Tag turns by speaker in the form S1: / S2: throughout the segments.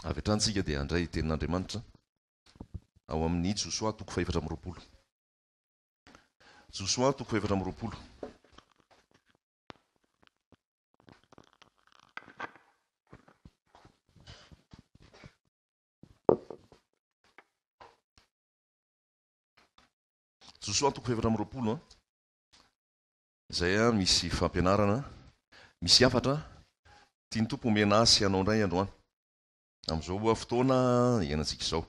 S1: Avy atrantsika dia andray tenin'Andriamanitra ao amin'ny Josoa toko 420. Josoa toko 420. Josoa toko 420 izay misy fampianarana, misy hafatra tiany tompo omena asy ianao indray androany amin'izao fotoana iainantsika izao.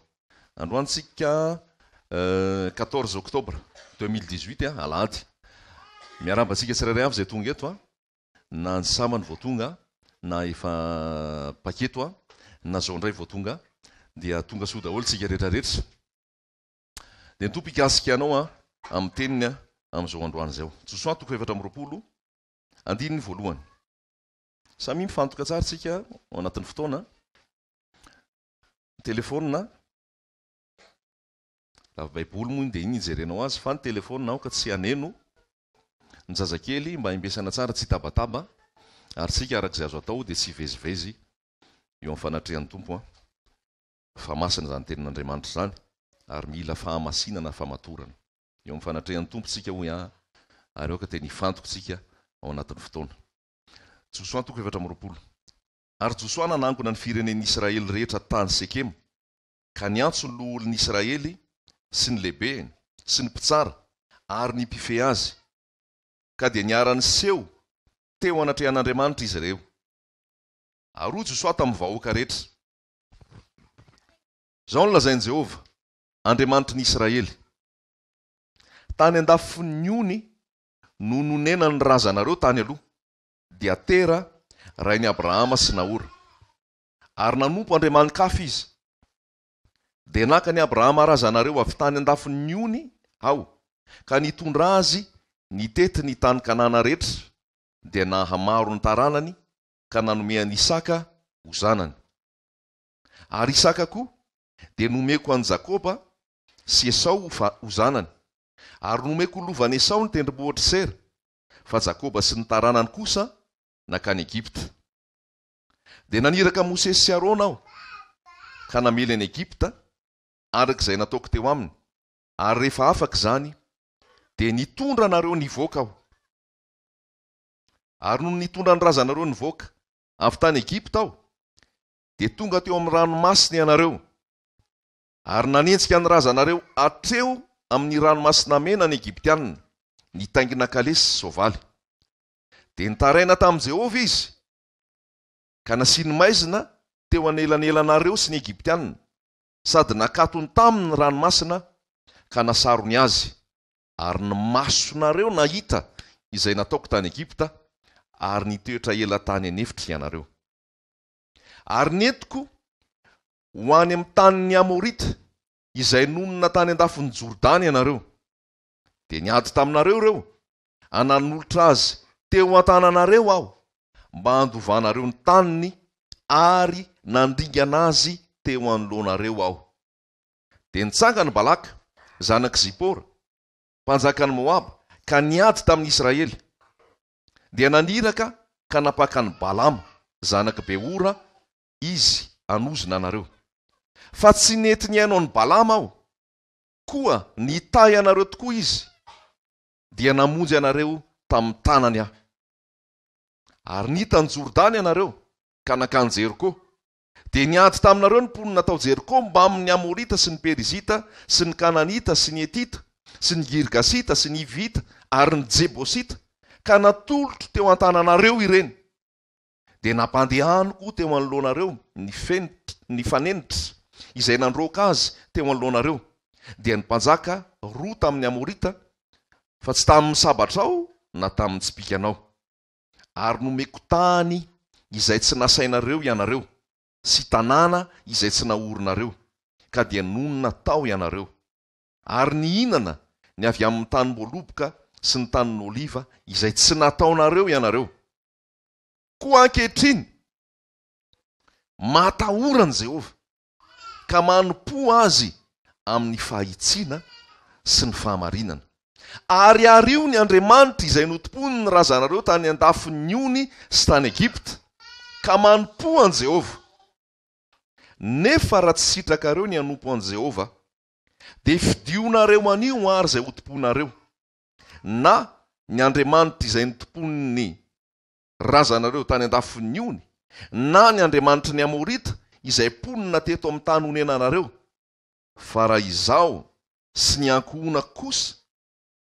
S1: Androantsika 14 octobre 2018 alahady. Miarabantsika tsirairay avy izay tonga eto na ansamany vao tonga na efa paketo na zao indray vao tonga dia tonga soa daholo tsika rehetrarehetra. Dia ny tompo ikasika anao amin'ny teniny amin'izao androany izao. Josoa toko 420 andininy voalohany. Samy mifantoka tsara tsika ao anatin'ny fotoana. Telefônina raha baiboly moa dia iny ijerenao azy, fa ny telefônina ao ka tsy haneno ny zazakely mba himbesana tsara, tsy tabataba, ary tsika arak'izay azo atao dia tsy vezivezy eo amin'ny fanatrehan'ny tompo fa masina izany tenin'Andriamanitra izany, ary mila fahamasinana, famatorana eo amin'ny fanatrehan'ny tompo tsika hoy ary eo ka tena hifantoka tsika ao anatin'ny fotoana. Josoa toko 420. Ary Josoa nanangona ny firenen'Israely rehetra tany Sekema, ka niantso ny loholon'ny Israely sy ny lehibe sy ny mpitsara ary ny mpife azy, ka dia niarany seho teo anatrehan'Andriamanitra izy ireo. Ary hoy Josoa tamin'ny vahoaka rehetra: Zao no lazain'i Jehovah, Andriamanitra ny Israely: tany andafy ony no nonena ny razanareo tany aloha, dia Tera rain'i Abrahama sy Nahora, ary nanompo andriamanin-kafa izy. Dia nakany Abrahama razanareo avy tany andafy ony ao, ka nitondra azy nitety ny tany Kanana rehetra, dia nahamaro ny taranany, ka nanomehany Isaka ho zanany. Ary Isaka koa dia nomeko an'i Jakoba sy Esau ho zanany, ary nomeko lovan'i Esau ny tendrombohitra Sera, fa Jakoba sy ny taranany kosa nakany Egipta. Dia naniraka Mosesy sy Arona aho, ka namely any Egipta arak'izay nataoko teo aminy, ary rehefa afaka izany dia nitondra anareo nivoaka aho. Ary no nitondra ny razanareo nivoaka avy tany Egipta aho, dia tonga teo amin'ny ranomasina ianareo, ary nanenjika ny razanareo hatreo amin'ny ranomasina mena ny Egiptianina, nitaingina kalesy sy soavaly. Dia nitaraina tamin'i Jehovah izy, ka nasiany maizina teo anelanelanareo sy ny Egiptianina, sady nakatony taminy ny ranomasina ka nasarony azy, ary ny masonareo nahita izay nataoko tany Egipta, ary nitoetra ela tany anefitra ianareo. Ary nentiko ho any amin'ny tanin'ny Amorita izay nonona tany andafon'ny Jordany ianareo. Dia niady taminareo reo, ananolotra azy teo an-tananareo aho, mba handovanareo ny taniny, ary nandringana azy teo anoloanareo aho. Dia nitsangany Balaka zanak' Zipora, mpanjakan'ny Moaba, ka niady tamin'ny Israely. Dia naniraka ka napakany Balama zanak' Beora izy hanozona anareo. Fa tsy nety ny hainao ny Balama aho, koa nitay anareo tokoa izy, dia namonjy anareo tamin'ny tanany aho. Ary nitany Jordany anareo ka nakany Jeriko, dia niady taminareo ny mponina tao Jeriko mba amin'ny Amorita sy ny Perizita sy ny Kananita sy ny Etita sy ny Girgasita sy ny Hivita ary ny Jebosita, ka natolotro teo an-tananareo ireny. Dia nampandehaniko teo anoloanareo ny fanenitra izay nandroaka azy teo anoloanareo, dia nimpanjaka roa tamin'ny Amorita, fa tsy tamin'ny sabatra aho na tamin'ny tsipikanao. Ary nomeko tany izay tsy nasainareo ianareo, sy tanàna izay tsy naorinareo, ka dia nonona tao ianareo. Ary nihinana ny avy amin'ny tany Moloboka sy ny tanin'ny Oliva izay tsy nataonareo ianareo. Koa ankehitriny matahorany Jehovah, ka manompo azy amin'ny fahitsiana sy ny fahamarinana. Ary io ny Andriamanitra izay notompony ny razanareo tany andafy ny ony sy tany Egipta, ka manompo an Jehovah. nefa raha tsy sitrakareo ny anompo an' Jehova dia fidionareo anio ary izay ho tomponareo, na ny Andriamanitra izay nitompony ny razanareo tany an-dafin'ny ony, na ny Andriamanitra ny Amorita izay ponina teto amin'ny tany honenanareo, fa raha izao sy ny ankohona kosa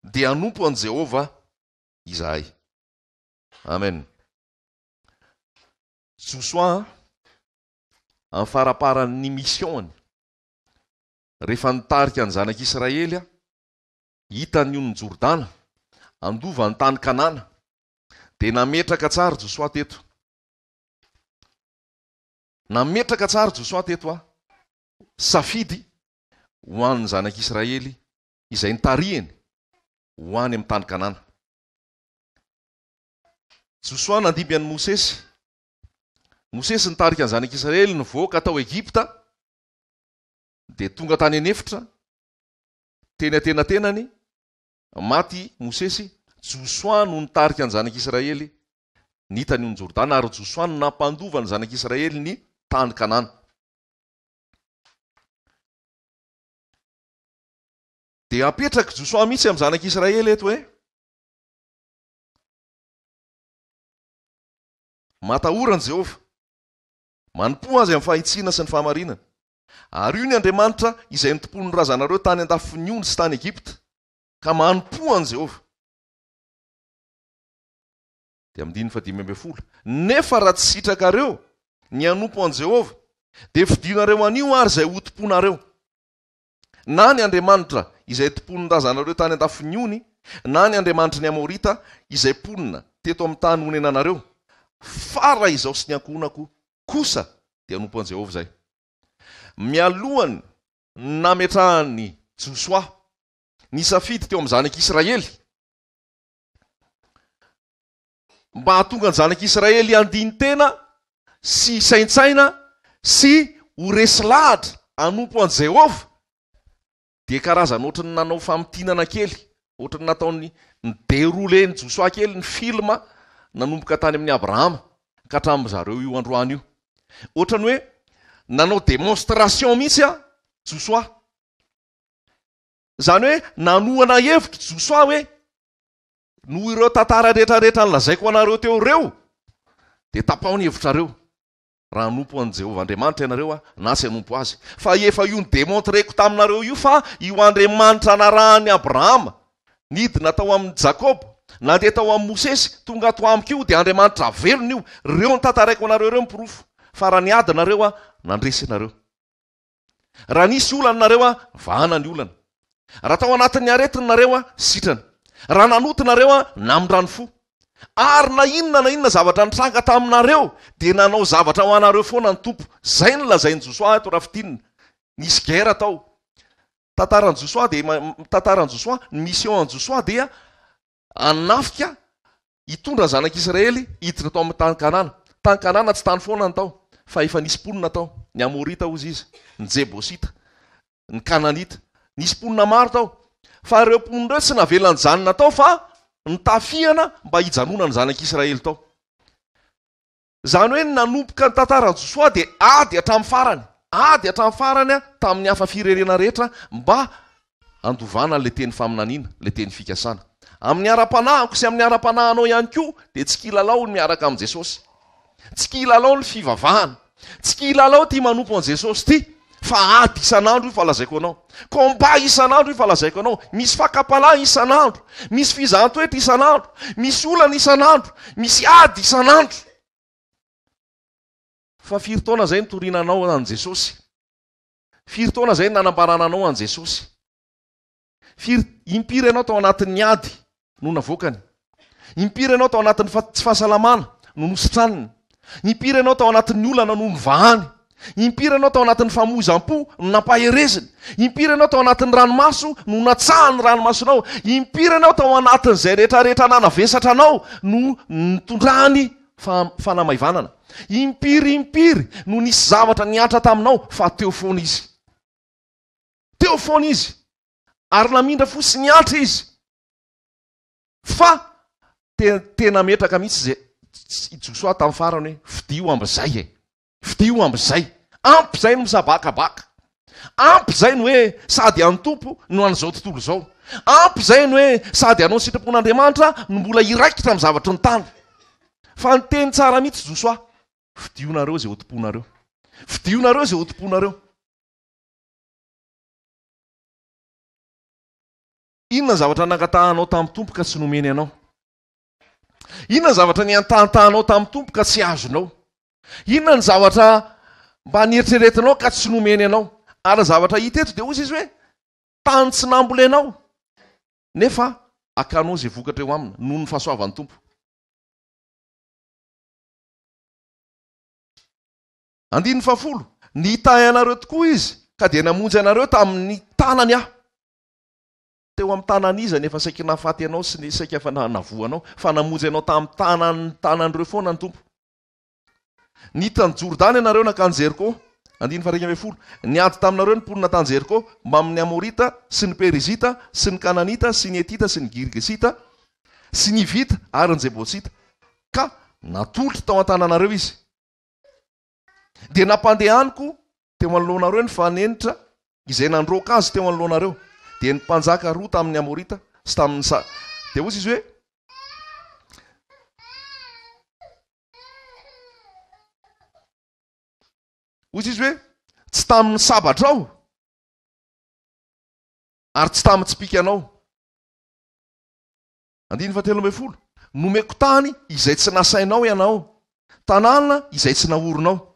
S1: dia anompo an' Jehova izahay. Amen. Josoa amin'ny faraparan'ny missiony, rehefa nitarika ny zanak'Israely hitany io ny Jordana, andova ny tany Kanana, dia nametraka tsara Josoa teto. Nametraka tsara Josoa teto safidy ho an'ny zanak'Israely izay nitarihany ho any amin'ny tany Kanana. Josoa nandimby an'i Mosesy. Mosesy nitarika ny zanak'Israely nivoaka tao Egipta, dia tonga tany anefitra, teny atenatenany, maty Mosesy. Josoa no nitarika ny zanak'Israely nitany ny Jordana, ary Josoa no nampandova ny zanak'Israely ny tany Kanana. Dia apetraka Josoa mihitsy amin'ny zanak'Israely eto hoe matahoran Jehova, manompo azy amin'ny fahitsiana sy ny fahamarinana. Ary io ny Andriamanitra izay nitompony ny razanareo tany an-dafin'ny ony sy tany Egipta, ka manompo an Jehova. Dia amin'ny 5:10, nefa raha tsy sitrakareo ny anompo an Jehova dia fidionareo anio ary izay ho tomponareo, na ny Andriamanitra izay tompony ny razanareo tany an-dafin'ny ony, na ny Andriamanitra ny Amorita izay ponina teto amin'ny tany honenanareo, fa raha izao sy ny ankohonako kosa dia anompo an Jehova izay. Mialohany nametrahany Josoa ny safidy teo amin'ny zanak'Israely mba hahatonga ny zanak'Israely handiny tena sy saintsaina sy ho resy lahatra anompo an Jehova, dia karazana ohatrany nanao famitinana kely, ohatrany nataony dérouleny Josoa kely ny filma nanomboka tany amin'ny Abrahama ka hatramin'ny zareo io androany io. Ohatrany hoe nanao démonstration mihitsy Josoa. Zany hoe nanohana hevitra Josoa hoe noho ireo tantara rehetrarehetra nolazaiko anareo teo reo dia tapahony hevitrareo, raha anompo an Jehova Andriamanitra ianareo na tsy anompo azy. Fa efa io ny démontreko taminareo io fa io Andriamanitra narahany Abrahama nidina tao amin'ny Jakob, nandeha tao amin'ny Mosesy, tonga ato amiko io dia Andriamanitra velona io. Reo ny tantaraiko anareo reo mipirofo, fa raha niady nareo nandresy nareo. Raha nisy olana nareo vahana ny olana. Raha tao anatin'ny aretiny nareo sitrana. Raha nanoty nareo namindrano fo. Ary na inona zavatra nitranga taminareo dia nanao zavatra ho anareo foana ny tompo. Zay no lazainy Josoa eto rafitinina. Nisy guerre tao. Tantaran'ny Josoa, ny mission an Josoa dia anafika hitondra ny zanak'Israely hiditra tao amin'ny tany Kanana. Tany Kanana tsy tany foana ny tao, fa efa nisy ponina tao. Ny Amorita ozy izy, ny Jebosita, ny Kananita, nisy ponina maro tao. Fa ireo ponina ireo tsy navelany janona tao, fa nitafihana mba hijanona ny zanak'Israely tao. Zany hoe nanomboka ny tantaran'ny Josoa dia ady hatramin'ny farany tamin'ny hafa firerena rehetra mba andovana le teny faminaniana, le teny fikasana. Amin'ny ara-panahiko sy amin'ny ara-panahanao ihany koa dia tsy kilalao ny miaraka amin'ny Jesosy, tsy kilalao ny fivavahana, tsy kilalao ty manompo an Jesosy ty, fa ady isan'andro io fa lazaiko anao, komba isan'andro io fa lazaiko anao, misy fakapalahy isan'andro, misy fizahan-toetra isan'andro, misy olana isan'andro, misy ady isan'andro. Fa firy taona zay nitorinanao an Jesosy, firy taona zay nanambarananao an Jesosy, impiry ianao tao anatin'ny ady no navoakany, impiry ianao tao anatin'ny tsy fahasalamana no nositraniny, impiry ianao tao anatin'ny olana no nivahany, impiry ianao tao anatin'ny famoizam-po no nampahereziny, impiry ianao tao anatin'ny ranomaso no natsahany ranomasonao, impiry ianao tao anatin'izay rehetrarehetra nanavesatra anao no nitondrany fanamaivanana, impiry no nisy zavatra niatra taminao, fa teo foana izy, ary namindra fosy niatra izy. Fa tena metraka mihitsy zay Josoa tamin'ny farany hoe fidio ambizay, ampy zay no misabakabaka, ampy zay no hoe sady any tompo no an'izao tontolo zao, ampy zay no hoe sady anao ny sitrapon'Andriamanitra no mbola iraikitra amin'ny zavatra ny tany. Fa ny teny tsara mihitsy Josoa, fidionareo zay otomponareo, fidionareo zay otomponareo. Inona ny zavatra nankatahanao tamin'ny tompo ka tsy nomeny anao? Inona ny zavatra niantahantahanao tamin'ny tompo ka tsy azonao? Inona ny zavatra mba nieritreretinao ka tsy nomeny anao? Ary ny zavatra hita eto dia ozy izy hoe tany tsy nambolenao, nefa akanao zay vokatra eo aminy noho ny fahasoavan'ny tompo. Andiny fahafolo, nitahy anareo tokoa izy ka dia namonjy anareo tamin'ny tanany aho. Teo amin'ny tanan'iza nefa saika nahafaty anao sy saika efa navoanao, fa namonjy anao tamin'ny tanan'ireo foana ny tompo. Nitany Jordany ianareo nakany Jeriko, andiny faharaiky ambin'ny folo, niady taminareo ny mponina tany Jeriko mba amin'ny Amorita sy ny Perizita sy ny Kananita sy ny Etita sy ny Girgesita sy ny Vita ary ny Jebosita, ka natolotra tao an-tananareo izy. Dia nampandehaniko teo anoloanareo ny fanenitra izay nandroaka azy teo anoloanareo. Dia ny mpanjaka roa tamin'ny Amorita sy tamin'ny dia ozy izy hoe tsy tamin'ny sabatra aho ary tsy tamin'ny tsipika anao. Andiny fahatelo ambin'ny folo, nomeko tany izay tsy nasainao ianao, tanàna izay tsy naorinao,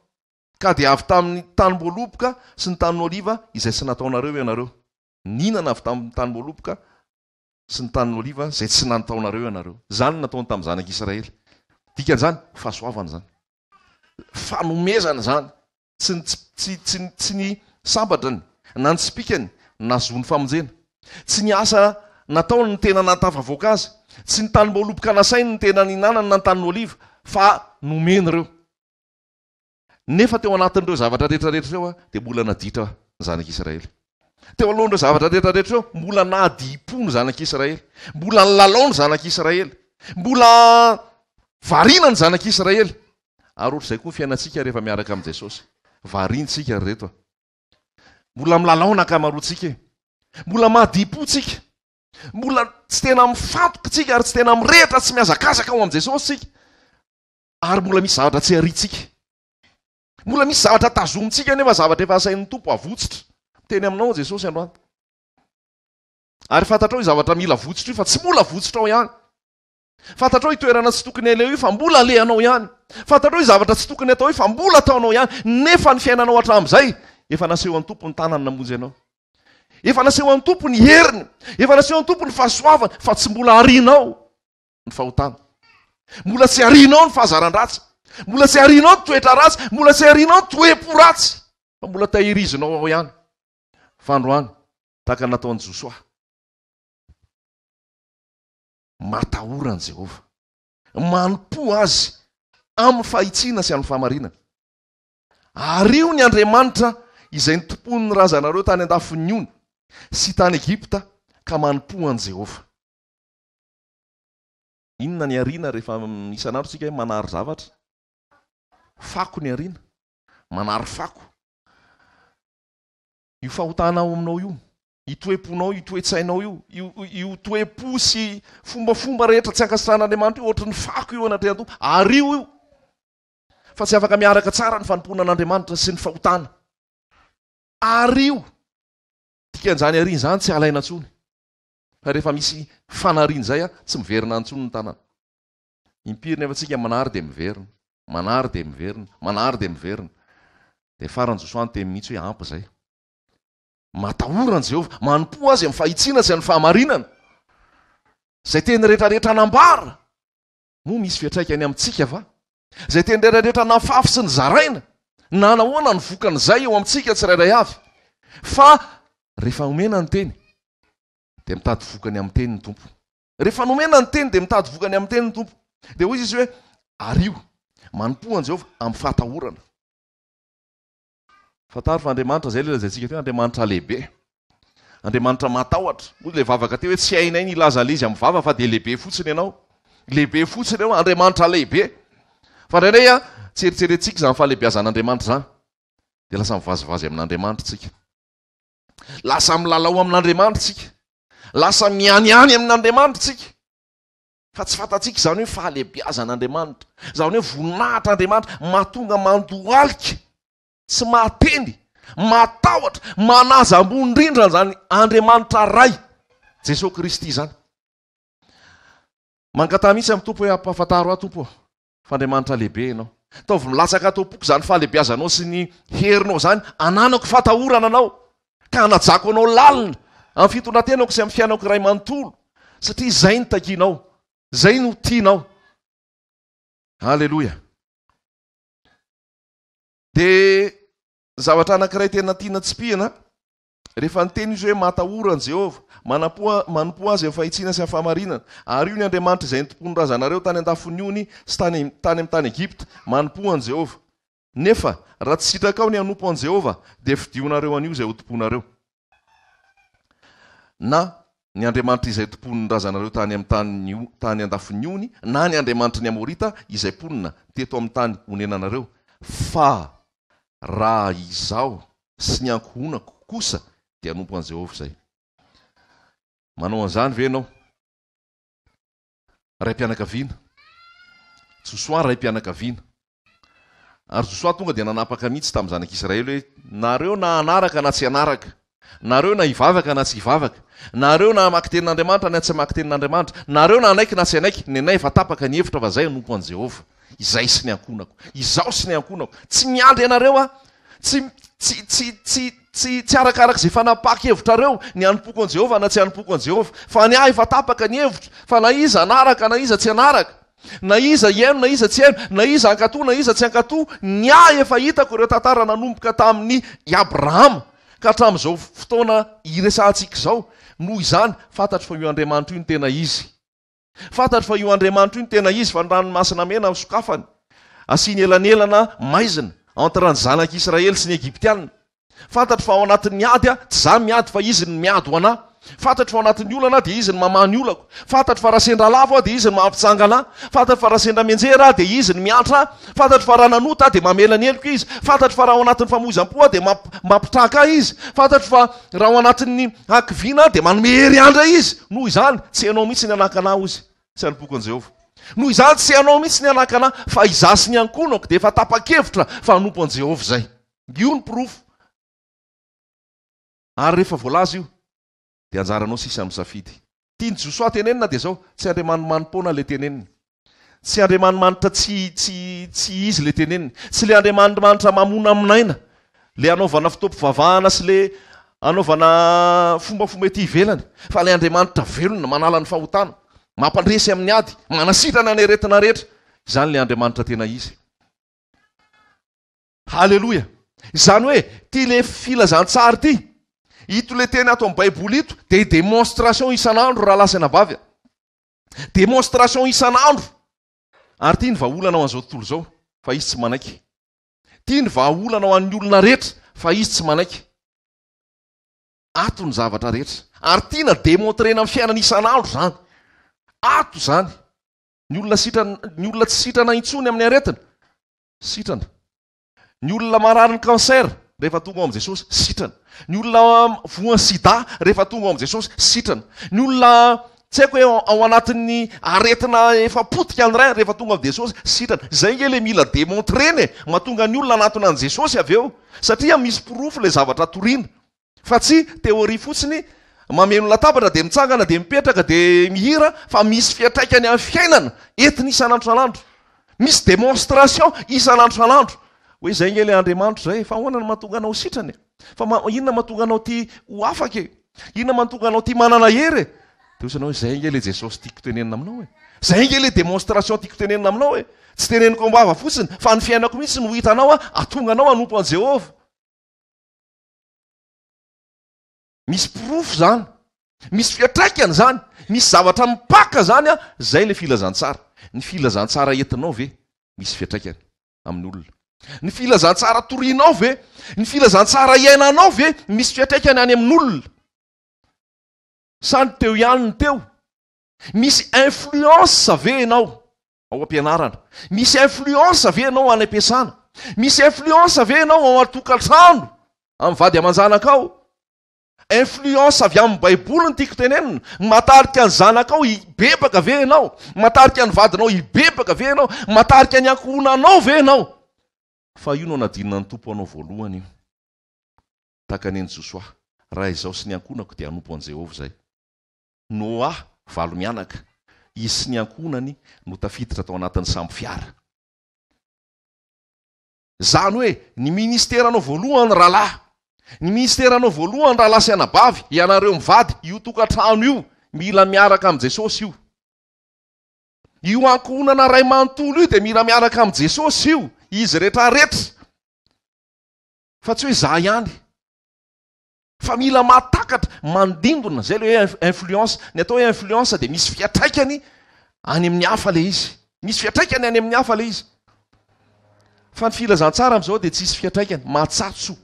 S1: ka dia avy tamin'ny tany boaloboka sy ny tany oliva izay tsy nataonareo ianareo. Ninana avy tamin'ny tany boaloboka sy ny tany oliva izay tsy nataonareo ianareo. Zany nataony tamin'ny zanak'Israely. Dikan'izany fahasoavana zany, fanomezana zany, tsy ny sabadrany na ny tsipikany na zony famonjena, tsy ny asa nataony ny tena natafavoaka azy, tsy ny tany boaloboka nasainy ny tena ninanany na ny tany oliva, fa nomeny ireo. Nefa teo anatin'ireo zavatra rehetrarehetra eo dia mbola naditra ny zanak'Israely. Teo alohan'ireo zavatra rehetrarehetra eo mbola nahadipo ny zanak'Israely, mbola nilalao ny zanak'Israely, mbola variana ny zanak'Israely. Ary ohatr'izay koa fiainantsika rehefa miaraka amin'i Jesosy, variantsika reto. Mbola milalao ny ankamaroantsika, mbola mahadipotsika, mbola tsy tena mifantoka tsika ary tsy tena mirehitra, tsy miazakazaka ao amin'i Jesosy tsika, ary mbola misy zavatra tsy aritsika, mbola misy zavatra tazomitsika nefa zavatra efa asain'ny tompo avotsitra. Teny aminao Jesosy androany. Ary fantatrao io zavatra mila votsitra io fa tsy mbola votsitra ao ihany. Fantatrao io toerana tsy tokony aleo io fa mbola alehanao ihany. Fantatrao io zavatra tsy tokony atao io fa mbola ataonao ihany. Nefa ny fiainanao hatramin'izay efa naseho an'ny tompo ny tanany namonjy anao. Efa naseho an'ny tompo ny heriny, efa naseho an'ny tompo ny fahasoavana, fa tsy mbola arianao ny fahotana. Mbola tsy arianao ny fahazaran-dratsy, mbola tsy arianao ny toetra ratsy, mbola tsy arianao ny toe-po ratsy, fa mbola tahirizinao ao ihany. Fa androany, tahaka nataon'i Josoa, matahoran'i Jehova, manompo azy amin'ny fahitsiana sy amin'ny fahamarinana. Ario ny Andriamanitra izay nitompony ny razanareo tany an-dafin'ny Ona sy tany Egipta ka manompo an'i Jehova. Inona ny ariana rehefa isan'andro tsika manary zavatra? Fako ny ariana, manary fako. Io fahotana ao aminao io, io toe-ponao, io toe-tsainao io toe-po sy fombafomba rehetra tsy ankasitrahan'Andriamanitra io, ohatran'ny fako io anatrehana tompo. Ario io, fa tsy afaka miaraka tsara ny fanompoana an'Andriamanitra sy ny fahotana. Ario, dikan'izany ariana izany tsy alaina intsony. Fa rehefa misy fanariana izay tsy miverina intsony ny tanana. Impirina efa tsika manary dia miverina, manary dia miverina, manary dia miverina. Dia faran'i Josoa ny teny mihitsy hoe ampy izay. Matahoran'i Jehova, manompo azy amin'ny fahitsiana sy amin'ny fahamarinana. Zay teny rehetrarehetra anambara, moa misy fiantraikany amintsika va? Zay teny rehetrarehetra nafafy sy ny zaraina, na nahoana ny vokan'izay eo amintsika tsirairay avy. Fa rehefa omena ny teny, dia mitady vokany amin'ny teny ny tompo. Rehefa nomena ny teny dia mitady vokany amin'ny teny ny tompo. Dia hoy izy hoe ario, manompo an'i Jehova amin'ny fahatahorana. Fataro fa Andriamanitra zay lazaintsika teo, Andriamanitra lehibe, Andriamanitra matahotra. Moa ilay vavaka teo hoe tsy hainay ny ilaza izy amin'ny vava fa dia lehibe fotsiny ianao, lehibe fotsiny ianao, Andriamanitra lehibe. Fa indraindray tsy eritreretintsika izany fahalehibiazan'Andriamanitra izany. dia lasa mivazivazy amin'Andriamanitra tsika. Lasa milalao amin'Andriamanitra tsika. Lasa mianiany amin'Andriamanitra tsika. Fa tsy fantatsika zany hoe fahalebiazan'Andriamanitra, zany hoe voninahitr'Andriamanitra, mahatonga mandohalika, tsy mahateny, matahotra, manaza ambony indrindra zany Andriamanitra ray, Jesosy Kristy zany. Mankata mihitsy amin'ny tompo hoe ampahafantaro ahy tompo, fa Andriamanitra lehibe ianao. Taovy milatsaka tompoko zany fahalebiazanao sy ny herinao zany, ananako fatahorana anao, ka anajako anao lalina amin'ny fitondratenako sy amin'ny fiainako iray manontolo, satria zay no takianao, zay no tianao. Halleloja. De zavatra anankiray tena tiana tsipihana, rehefa niteny izy hoe matahorana Jehova, manompo azy amin'ny fahitsina sy amin'ny fahamarinana, ary io ny Andriamanitra izay nitompony-drazanareo tany an-dafiny ony sy tany amin'ny tany Egipta, manompo an Jehova. Nefa raha tsy sitraka ao ny hanompo an Jehova, dia fidionareo an'io izay ho tomponareo. Na ny Andriamanitra izay tompon'ny-drazanareo tany amin'ny tany an-dafiny ony, na ny Andriamanitra ny Amorita izay ponina teto amin'ny tany honenanareo. Fa raha izao sy ny ankohonako kosa dia hanompo an Jehova izay. Manao an'izany ve ianao? Raim-pianakaviana. Josoa raim-pianakaviana. Ary Josoa tonga dia nanapaka mihitsy tamin'ny zanak'Israely hoe nareo na anaraka na tsy anaraka, nareo na hivavaka na tsy hivavaka, nareo na hamaky tenin'Andriamanitra na tsy hamaky tenin'Andriamanitra, nareo na anaiky na tsy anaiky, ny anay efa tapaka ny hevitra fa zay hanompo an Jehova. Izay sy ny ankonako, izao sy ny ankonako. Tsy miandry anareo tsy arakarak' izay fanapaka-hevitrareo ny anompoko an Jehova na tsy anompoko an Jehova, fa ny ahy efa tapaka ny hevitra, fa na iza anaraka na iza tsy anaraka, na iza hiaino na iza tsy haino, na iza ankatoa na iza tsy ankatoa, ny ahy efa hitako ireo tantara nanomboka tamin'ny Abrahama ka hatramin'izao fotoana iresantsika izao. Noho izany fantatro fa io Andriamanitra io ny tena izy. Fantatro fa io Andriamanitra io ny tena izy, fa ny ranomasina mena misokafany, asiany elanelana maizina entre ny zanak'Israely sy ny Egiptianina. Fantatro fa ao anatin'ny ady tsy za miady fa izy ny miady ho anahy. Fantatro fa ao anatin'ny olana dia izy ny mamany olako. Fantatro fa raha sendra lavo dia izy ny mampitsanga anahy. Fantatro fa raha sendra menjera dia izy ny miantra. Fantatro fa raha nanota dia mamela ny eloko izy. Fantatro fa raha ao anatin'ny famoizam-po dia mampitraka izy. Fantatro fa raha ao anatin'ny hakiviana dia manome hery andra izy. Noho izany tsy ianao mihitsy ny anakanahy ozy, tsy anompoko an Jehova. Noho izany tsy ianao mihitsy ny anakanahy, fa izasy ny ankonako dia efa tapa-kevitra fa hanompo an Jehova zay. Io ny pirofo. Ary rehefa voalaza io dia anjaranao sisa misafidy. Tiany Josoa tenenina dia zao, tsy andriamanimanimpoana le teneniny, tsy andriamanimanitra tsy izy le teneniny, tsy le andriamanimanitra mamona aminaina, le anaovana fitompivavahana sy le anaovana fombafomba ety ivelany, fa le Andriamanitra velona manala ny fahotana, mampandresy amin'ny ady, manasitrana ny aretina rehetra. Izany le Andriamanitra tena izy. Halleloja. Izany hoe ty le filazantsary ty, ito le teny ato amin'ny Baiboly ito dia démonstration isan'andro raha lasana bavy. Démonstration isan'andro. Ary ty ny vahaolana ho an'izao tontolo izao, fa izy tsy manaiky. Ty ny vahaolana ho an'ny olona rehetra, fa izy tsy manaiky. Ato ny zavatra rehetra. Ary ty na démontrena amin'ny fiainana isan'andro zany. Ato zany. Ny olona tsy sitrana intsony amin'ny aretina, sitrana. Ny olona marary ny cancer rehefa tonga ao amin'i Jesosy, sitrana. Ny olona voan'ny sida rehefa tonga ao amin'i Jesosy, sitrana. Ny olona tsy haiko hoe ao anatin'ny aretina efa potika an'iray rehefa tonga amin'i Jesosy, sitrana. Zay nge le mila démontreny mahatonga ny olona anatona an'i Jesosy avy eo, satria misy pirofo le zavatra toriana, fa tsy teoria fotsiny mameno latabatra dia mitsangana dia mipetraka dia mihira, fa misy fiatraikany amin'ny fiainana entiny isan'andro san'andro. Misy démonstration isan'andro san'andro. Hoe zay nge le Andriamanitra zay, fa ahoana no mahatonga anao sitrany? Fa inona mahatonga anao ty ho afaka? Inona mahatonga anao ty manana hery? Dia hosanao hoe zay nge le Jesosy tiako tenenina aminao e. Zay nge le démonstration tiako tenenina aminao e. Tsy teneniko ambava fotsiny, fa ny fiainako mihitsy no hitanao atonga anao hanompo an Jehova. Misy pirofo zany, misy fiatraikany zany, misy zavatra mipaka zany zay le filazantsara. Ny filazantsara entinao ve misy fiatraikany amin'ny olona? Ny filazantsara torianao ve? Ny filazantsara iainanao ve misy fiatraikany any amin'ny olona? Sa ny teo ihany ny teo? Misy influence ve ianao ao am-pianarana? Misy influence ve ianao any am-piasana? Misy influence ve ianao ao atokantrano amin'ny vady aman-janaka ao. Influence avy amin'ny baiboly ny tiako tenenina. Matarika ny zanakao hibebaka ve ianao? Matarika ny vadinao hibebaka ve ianao? Matarika ny ankohonanao ve ianao? Fa io no nadinina ny tompo anao voalohany io. Tahaka ny Josoa, raha izao sy ny ankonako dia hanompo an' Jehovah zay. Noa valo mianaka, izy sy ny ankonany no tafiditra tao anatin'ny sambo fiara. Zany hoe ny ministeranao voalohany rahalahy, ny ministeranao voalohany rahalahy sy anabavy, ianareo mivady, io tokantrano io mila miaraka amin'ny Jesosy io. Io ankonana ray manontolo io dia mila miaraka amin'ny Jesosy io, izy rehetra rehetra. Fa tsy hoe za ihany. Fa mila matakatra, mandindona, zay le hoe influence. Ny atao hoe influence dia misy fiatraikany any amin'ny hafa le izy. Misy fiatraikany any amin'ny hafa le izy. Fa ny filazantsara amin'izao dia tsisy fiatraikany, matsatso.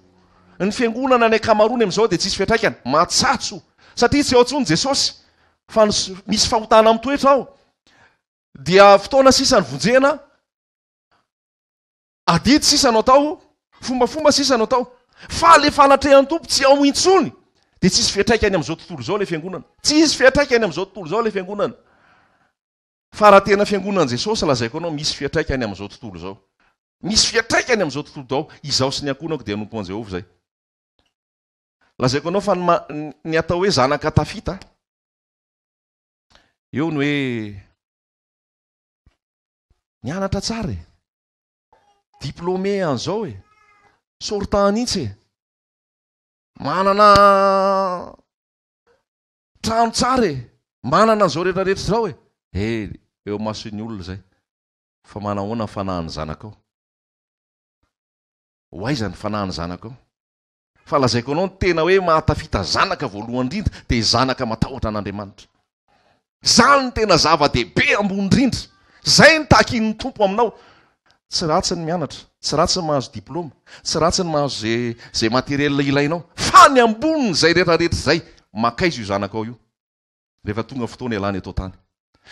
S1: Ny fiangonana ny ankamaroany amin'izao dia tsisy fiatraikany, matsatso. Satria tsy ao intsony Jesosy, fa misy fahotana amin'ny toetra ao. Dia fotoana sisa ny vonjena, adidy sisa no atao, fombafomba sisa no atao. Fa le fanatrehan'ny tompo tsy ao intsony, dia tsisy fiatraikany amin'izao tontolo izao le fiangonana. Tsisy fiatraikany amin'izao tontolo izao le fiangonana. Fa raha tena fiangonan'i Jesosy lazaiko anao, misy fiatraikany amin'izao tontolo izao. Misy fiatraikany amin'izao tontolo izao, izaho sy ny ankonako dia hanompo an' Jehovah zay. Lazaiko anao fa ny atao hoe zanaka tafita, eo ny hoe nianatra tsara e, diplômé an'izao e, sortant itsy e, manana trano tsara e, manana an'izao rehetrarehetra zao e. Eo mason'ny olona zay. Fa manahoana ny fanahany zanakao? Hoaiza ny fanahany zanakao? Fa lazaiko anao ny tena hoe mahatafita zanaka voalohany indrindra dia zanaka matahotra an'Andriamanitra. Zany ny tena zava-dehibe ambony indrindra. Zay ny takin'ny tompo aminao. Tsy ratsy ny mianatra, tsy ratsy ny mahazo diplôma, tsy ratsy ny mahazo zay materiel ilainao. Fa ny amboniny zay rehetrarehetra zay, makaiza io zanakao io rehefa tonga fotoana ialany eto tany.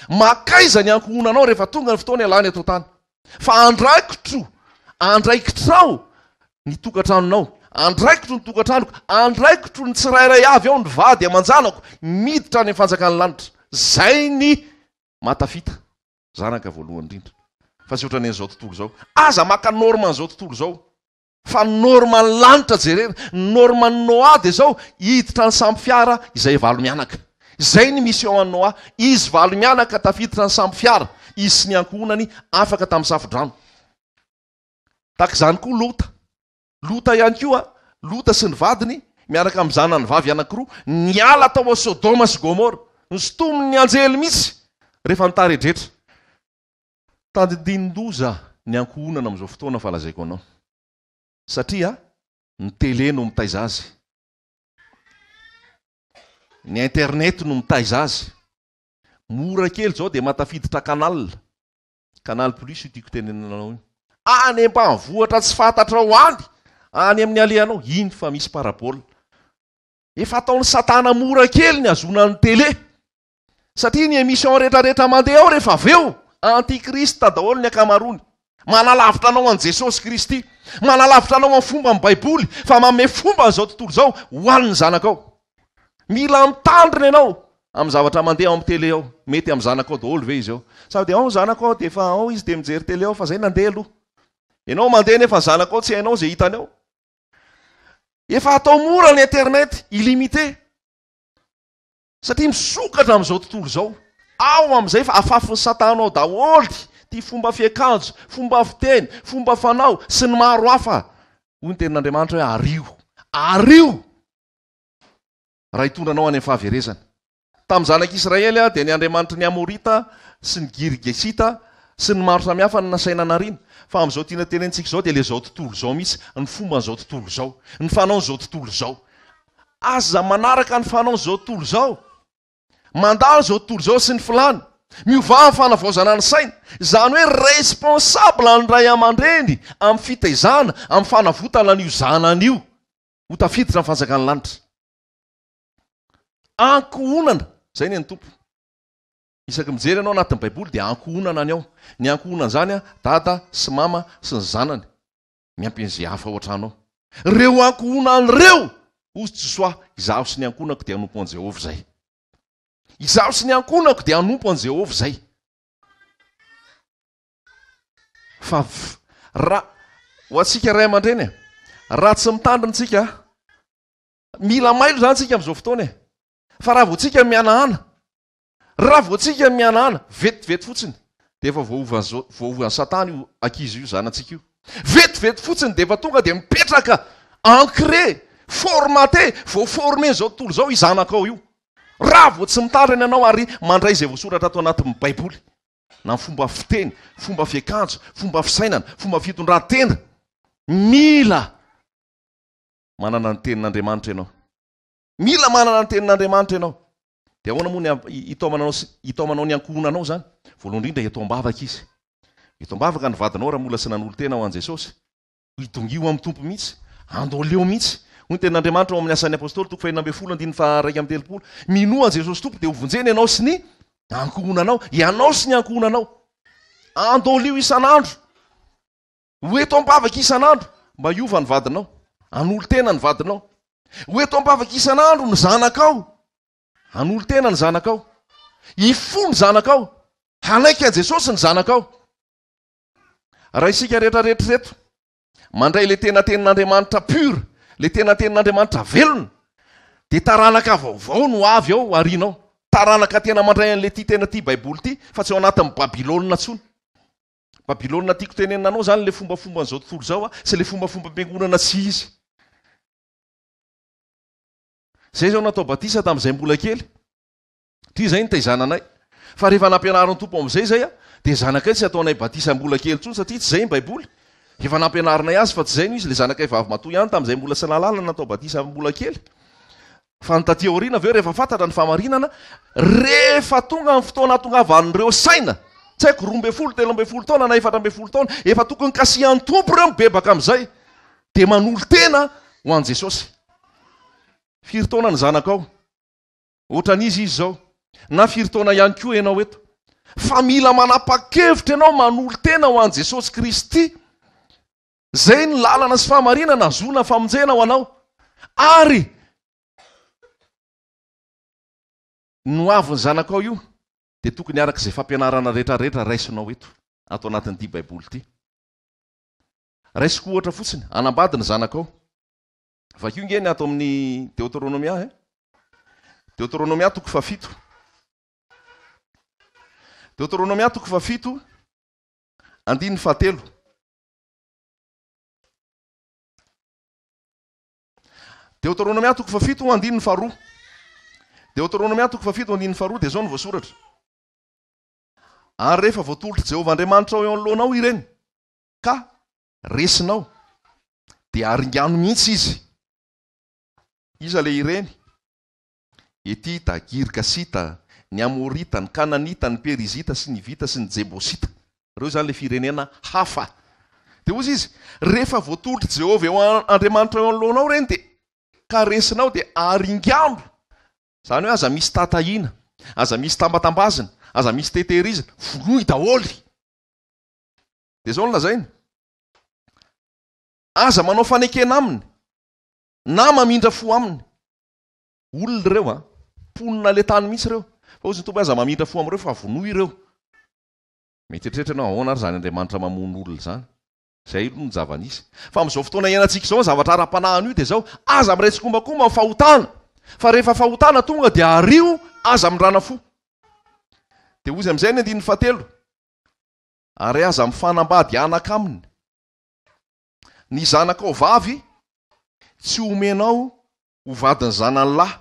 S1: Makaiza ny ankohonanao rehefa tonga ny fotoana ialany eto tany. Fa andraikitrao ny tokantranonao, andraikitro ny tokantranoko, andraikitro ny tsirairay avy ao ny vady aman-janako miditra ny fanjakan'ny lanitra. Zay ny matafita zanaka voalohany indrindra. Fa tsy ohatran'izao tontolo izao. Aza maka norma n'izao tontolo izao. Fa norma ny lanitra jerena, norma ny Noa dia izao, hiditra ny sambo fiara izay valo mianaka. Zay ny mission an'i Noa. Izy valo mianaka tafiditra ny sambo fiara, izy sy ny ankohonany afaka tamin'ny safodrano. Tahaka izany koa Lota. Lota ihany koa, Lota sy ny vadiny miaraka amin'ny zanany vavy anankiroa niala tao ao Sodoma sy Gomora. Nysotominy ny anjely mihitsy rehefa nitaredretra. Tandidin-doza ny ankohonana amin'izao fotoana fa lazaiko anao. Satria ny tele no mitaiza azy, ny internet no mitaiza azy. Mora kely zao dia matafiditra canal plus io tiako tenenanao. Any ambanivohitra tsy fantatra ao any amin'ny alehanao, iny fa misy parabola. Efa ataon'ny satana mora kely ny azonan'ny tele. Satria ny émission rehetrarehetra mandeha ao rehefa avy eo, antikrista daholo ny akamarony. Manalavitra anao an' Jesosy Kristy, manalavitra anao amin'ny fomba amin'ny baiboly, fa manome fomba n'izao tontolo izao ho an'ny zanakao. Mila mitandrina ianao amin'ny zavatra mandeha ao amin'ny tele ao. Mety amin'ny zanakao daholo ve izy ao? Sady ao zanakao dia efa ao izy dia mijery tele ao, fa zay nandeha aloha. Ianao mandeha nefa ny zanakao tsy hainao izay hitany ao. Efa atao mora ny internet, illimité. Satria misokatra amin'izao tontolo izao. Ao amin'izay fa afafon'ny satanao daholo ty fomba fiakanjo, fomba fiteny, fomba fanao sy ny maro hafa. Hoy ny tenin'Andriamanitra hoe ario raha hitondranao any amin'ny fahaverezana. Tamin'ny zanak'Israely dia ny Andriamanitra ny Amorita sy ny Girgesita sy ny maro samihafa ny nasaina anarina. Fa amin'izao tiana tenentsika izao dia le zao tontolo izao mihitsy, ny fomba n'izao tontolo izao, ny fanaon'izao tontolo izao. Aza manaraka ny fanaon'izao tontolo izao, mandalo izao tontolo izao sy ny filany, miova ny fanavaozana ny saina. Zany hoe responsable ny ray aman-dreny amin'ny fitaizana, amin'ny fanavotana an'io zanan'io ho tafiditra ny fanjakan'ny lanitra. Ankohonana, zay ny tompo. Isaky mijery ianao anatin'ny baiboly dia ankohonana any ao. Ny ankohonana zany dada sy mama sy ny zanany. miampy an'izay hafa ao an-tranao. Reo ankohonan'ireo ozy Josoa, izaho sy ny ankonako dia hanompo an' Jehovah zay. Izaho sy ny ankonako dia hanompo an' Jehovah zay. Fa raha ho antsika ray aman-dreny raha tsy mitandrinatsika, mila mailo zany tsika amin'izao fotoana e. Fa raha voatsika mianahana, raha voatsika mianahana, vetivety fotsiny dia efa voaovan'ny Satana io ankizy io zanatsika io. Vetivety fotsiny dia efa tonga dia mipetraka ancré, formaté, voaformé zao tontolo zao izanakao io. Raha vao tsy mitandrina ianao ary mandray izay voasoratra ato anatin'ny Baiboly, na fomba fiteny, fomba fiakanjo, fomba fisainana, fomba fitondran-tena, mila manana ny tenin'Andriamanitra ianao. Mila manana ny tenin'Andriamanitra ianao. Dia ahoana moa itaomanao ny ankohonanao zany? Voalohany indrindra eto-mbavaka izy. Eto-mbavaka ny vadinao raha mbola sy nanolo tena ho an' Jesosy. Hitongio amin'ny tompo mihitsy, andoleo mihitsy. Hoy ny tenin'Andriamanitra ao amin'ny asan'ny apôstôly 2:2-3. Minoa an' Jesosy tompo dia hovonjeny ianao sy ny ankohonanao, ianao sy ny ankohonanao. Andoleo isan'andro. Ho eto-mbavaka isan'andro mba hiova ny vadinao, hanolo tena ny vadinao. Ho eto-mbavaka isan'andro ny zanakao, hanolo tena ny zanakao, hifo ny zanakao, hanaiky an' Jesosy ny zanakao. Raha isika rehetrarehetra reto mandray le tena tenin'Andriamanitra pur, le tena tenin'Andriamanitra velona, dia taranaka vaovao no avy ao arinao. Taranaka tena mandray an'le ty tena ty Baiboly ty, fa tsy ao anatin'ny Babilôna tsony. Babilôna tiako tenenanao zany le fombafomba n'izao tontolo zao sy le fombafomba ampiangonana tsy izy. Zay zao natao batisa tamin'izay mbola kely. Ty zay ny taizananay. Fa rehefa nampianariny tompo amin'izay zay dia zanakay tsy ataonay batisa mbola kely tsony satria tsy zay ny Baiboly. Efa nampianarinay azy fa tsy zay no izy, le zanakay vavy matoy ihany tamin'izay mbola sy nalalana natao batisa mbola kely. Fa ny taty aoriana aveo rehefa fantatra ny famarinana, rehefa tonga ny fotoana hatongavan'ireo saina, tsy haiko 12, 13 taona na 14 taona, efa tokony kasihan'ny tompo ireo mibebaka amin'izay, dia manolo tena ho an' Jesosy. Firy taona ny zanakao? Ohatran'izy izy zao. Na firy taona ihany koa ianao eto. Fa mila manapa-kevitra ianao manolo tena ho an' Jesosy Kristy. Zay ny lalana sy famarinana, zona famonjena ho anao. Ary no avy ny zanakao io dia tokony araka izay fampianarana rehetrarehetra raisinao eto ato anatin'ity Baiboly ity. Raisiko ohatra fotsiny, anambady ny zanakao. Vakio ngeny ato amin'ny Deutéronomia, Deutéronomia 7. Deutéronomia 7, 7. Deutéronomia 7, 2. Deutéronomia 7, 2 dia zao no voasoratra. Ary rehefa voatolotra Jehovah Andriamanitra ao anoloanao ireny, ka resinao, dia aringano mihitsy izy. Iza le ireny? Etita, Girgasita, ny Amorita, ny Kananita, ny Perizita sy ny Vita sy ny Jebosita. Reo zany le firenena hafa. Dia ozy izy, rehefa voatolotra Jehovah eo Andriamanitra ao anoloanao ireny dia ka resinao dia aringano. Zany hoe aza misy tatahina, aza misy tambatambazina, aza misy teterizina, voloy daholy. Dia zao no lazainy. Aza manao fanekena aminy, na mamindra fo aminy. Olona ireo ponina le tany mihitsy ireo. Fa ozy ny tompo aza mamindra fo am'ireo fa vonoy ireo. Mety eritreretra ianao ahoana ary zany Andriamanitra mamono olona zany. Zay no javan'izy. Fa amin'izao fotoana iainantsika izao zavatra ara-panahiny io dia zao aza miretsi-kombakomba fahotana. Fa rehefa fahotana tonga dia ario aza mindrana fo. Dia ozy amin'izay ny 7. Ary aza mifanambady anaka aminy. Ny zanakao vavy tsy omenao ho vadiny zanany lahy,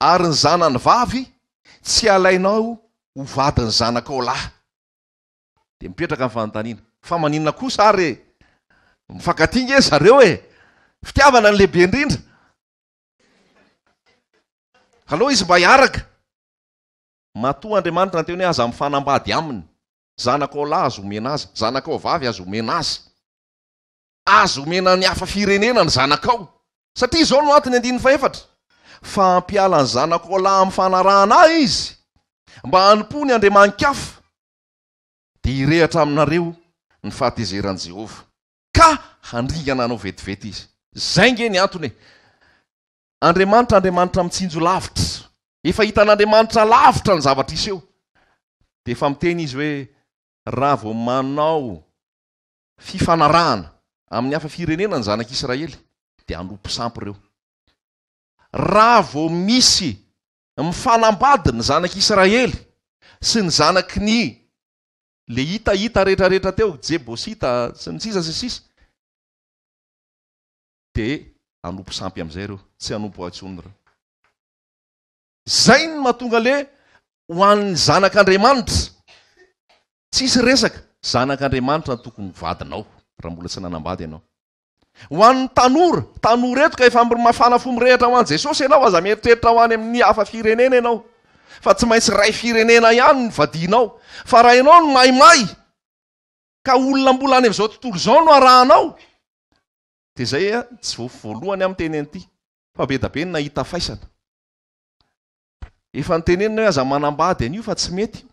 S1: ary ny zanany vavy tsy alainao ho vadiny zanakao lahy. Dia mipetraka amin'ny fanontaniana. Fa maninona kosa ary mifankatinga e zareo fitiavana ny lehibe indrindra. Aloha izy mba hiaraka. Matoa Andriamanitra ny teny hoe aza mifanambady aminy. Zanakao lahy azo omena azy, zanakao vavy azo omena azy. Azo omena ny hafa firenena ny zanakao. Satria izao no antony 4. Fa hampiala ny zanakao lahy amin'ny fanarahana izy, mba hanompo ny andriaman-kafa, dia hirehatra aminareo ny fahatezeran'i Jehovah. Ka handringana anao vetivety izy. Zay nge ny antony e. Andriamanitra mitsinjo lavitra. Efa hitan'Andriamanitra lavitra ny zavatra iseho. De efa miteny izy hoe raha vao manao fifanarahana amin'ny hafa firenena ny zanak'Israely de anopo sampy ireo. Raha vao misy mifanambady ny zanak'Israely sy ny zanaky ny le hita rehetrarehetra teo, Jebosita sy ny sisa de anopo sampy am'izay ireo, tsy anopo atsony ireo. Zay ny mahatonga le ho an'ny zanak'Andriamanitra tsisy resaka, zanak'Andriamanitra no tokony vadinao raha mbola tsy nanambady ianao. Ho an'ny tanora eto ka efa mafana fo mirehatra ho an'i Jesosy ianao, aza mieritreritra ho any amin'ny hafa firenena ianao, fa tsy maintsy ray firenena ihany ny vadinao. Fa raha ianao no maimay ka olona mbola any amin'izao tontolo izao no arahanao, de zay tsy voalohany amin'ny teny an'ity fa be da be ny nahita faisana. Efa nytenenina hoe aza manambady an'io fa tsy mety,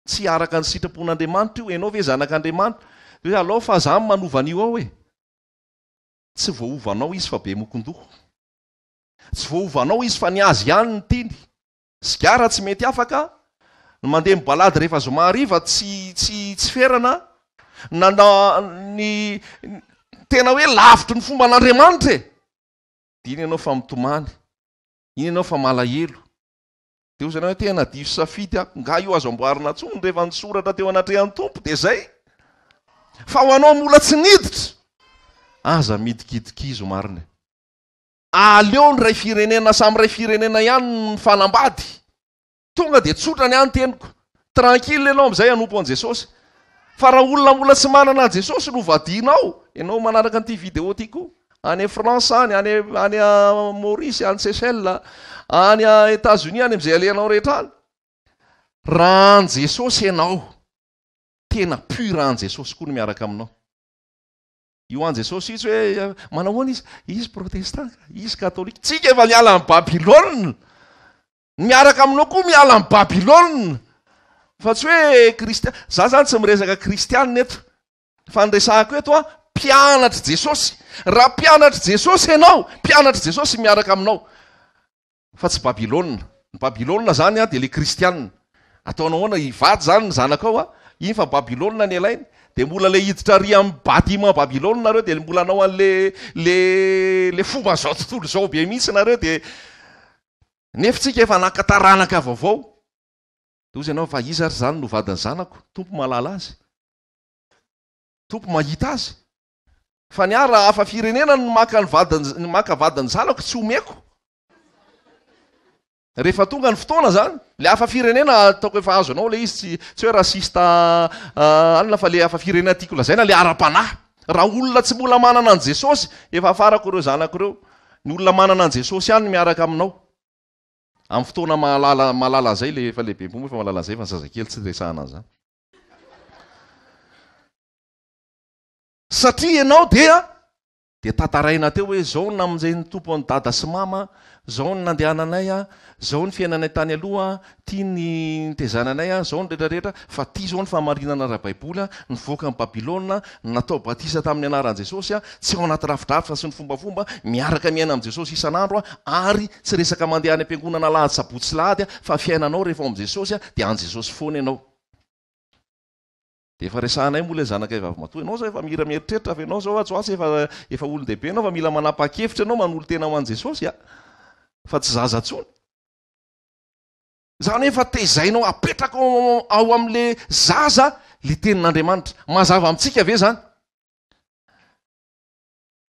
S1: tsy araka ny sitrapon'Andriamanitra io. Ianao ve zanak'Andriamanitra? Hoe alao fa za manova an'io ao e. Tsy voaovanao izy fa be mokon-doha. Tsy voaovanao izy fa niazy ihany ny tiny. Sigara tsy mety afaka, mandeha mibalady rehefa zoma hariva tsy ferana, ny tena hoe lavitry ny fomba an'Andriamanitra e. De iny ianao fa mitomany, iny ianao fa malahelo. De ozy ianao hoe tena diso safidy ako, nga io azo amboarina tsony rehefa nisoratra teo anatrehan'ny tompo, de zay. Fa ho anao mbola tsy niditra, aza midikidikizo marina. Aleo ny ray firenena samy ray firenena ihany ny fanambady. Tonga de tsotra ny teniko. Tranquille ianao am'izay anompo an' Jesosy. Fa raha olona mbola tsy manana an Jesosy no vadinao, ianao manaraka an'ity vidéo ty koa, any France any, any Maurice, any Seychelles, any États-Unis, any am'izay alehanao rehetra any. Raha an Jesosy ianao, tena pur an Jesosy koa no miaraka aminao. Io an Jesosy izy hoe manahoana izy protestant, izy katolika. Tsika efa miala amin'ny Babilôna. Miaraka aminao koa miala amin'ny Babilôna. Fa tsy hoe kristiana. Za zany tsy miresaka kristianina eto. Fa nyresahako eto mpianatra Jesosy. Raha mpianatra Jesosy ianao, mpianatra Jesosy miaraka aminao. Fa tsy Babilôna. Ny Babilôna zany de le kristianina. Ataonao ahoana hivady zany ny zanakao iny fa Babilôna ny elainy. De mbola le hiditra ry amin'ny bâtiment Babilôna nareo, de mbola anao an'le fomba zao tontolo zao be mihitsy nareo, de nefitsika efa nakataranaky vaovao. De ozy ianao fa iza ary zany no vadiny zanako? Tompo malala azy, tompo mahita azy. Fa ny ara hafa firenena ny maka vadiny zanako, tsy omeko. Rehefa tonga ny fotoana zany, le hafa firenena ataoko efa azo anao le izy, tsy hoe rasista alina, fa le hafa firenena tiako lazaina le ara-panahy. Raha olona tsy mbola manana an Jesosy, efa afarako ireo zanako ireo. Ny olona manana an Jesosy ihany miaraka aminao. Amin'ny fotoana malala zay, le efa lehibe bomba efa malala zay fa ny zazakely tsy resahana an'izany. Satria ianao de tantaraina teo hoe zao ny amin'izay ny tompo any dada sy mama, zao ny nandehananay, zao ny fiainanay tany aloha, tia ny tezananay, zao ny rehetrarehetra, fa tia zao ny famarinana ara-baiboly, nivoaka amin'ny Babilôna, natao batisa tamin'ny anaran'i Jesosy, tsy ao anaty rafidrafitra sy ny fombafomba, miaraka miaina amin'ny Jesosy isan'andro, ary tsy resaka mandeha any am-piangonana lahady sabotsy lahady, fa fiainanao rehefa ao amin'ny Jesosy de an Jesosy foana ianao. De efa resahanay moa le zanaka vavy matoa, ianao zao efa mira mieritreritra fa ianao zao atsoatsy efa olon-dehibe ianao fa mila manapa-kevitra ianao manolo tena ho an Jesosy fa tsy zaza tsony. Zany efa tezainao apetraka ao amin'le zaza le tenin'Andriamanitra. Mazava amintsika ve zany?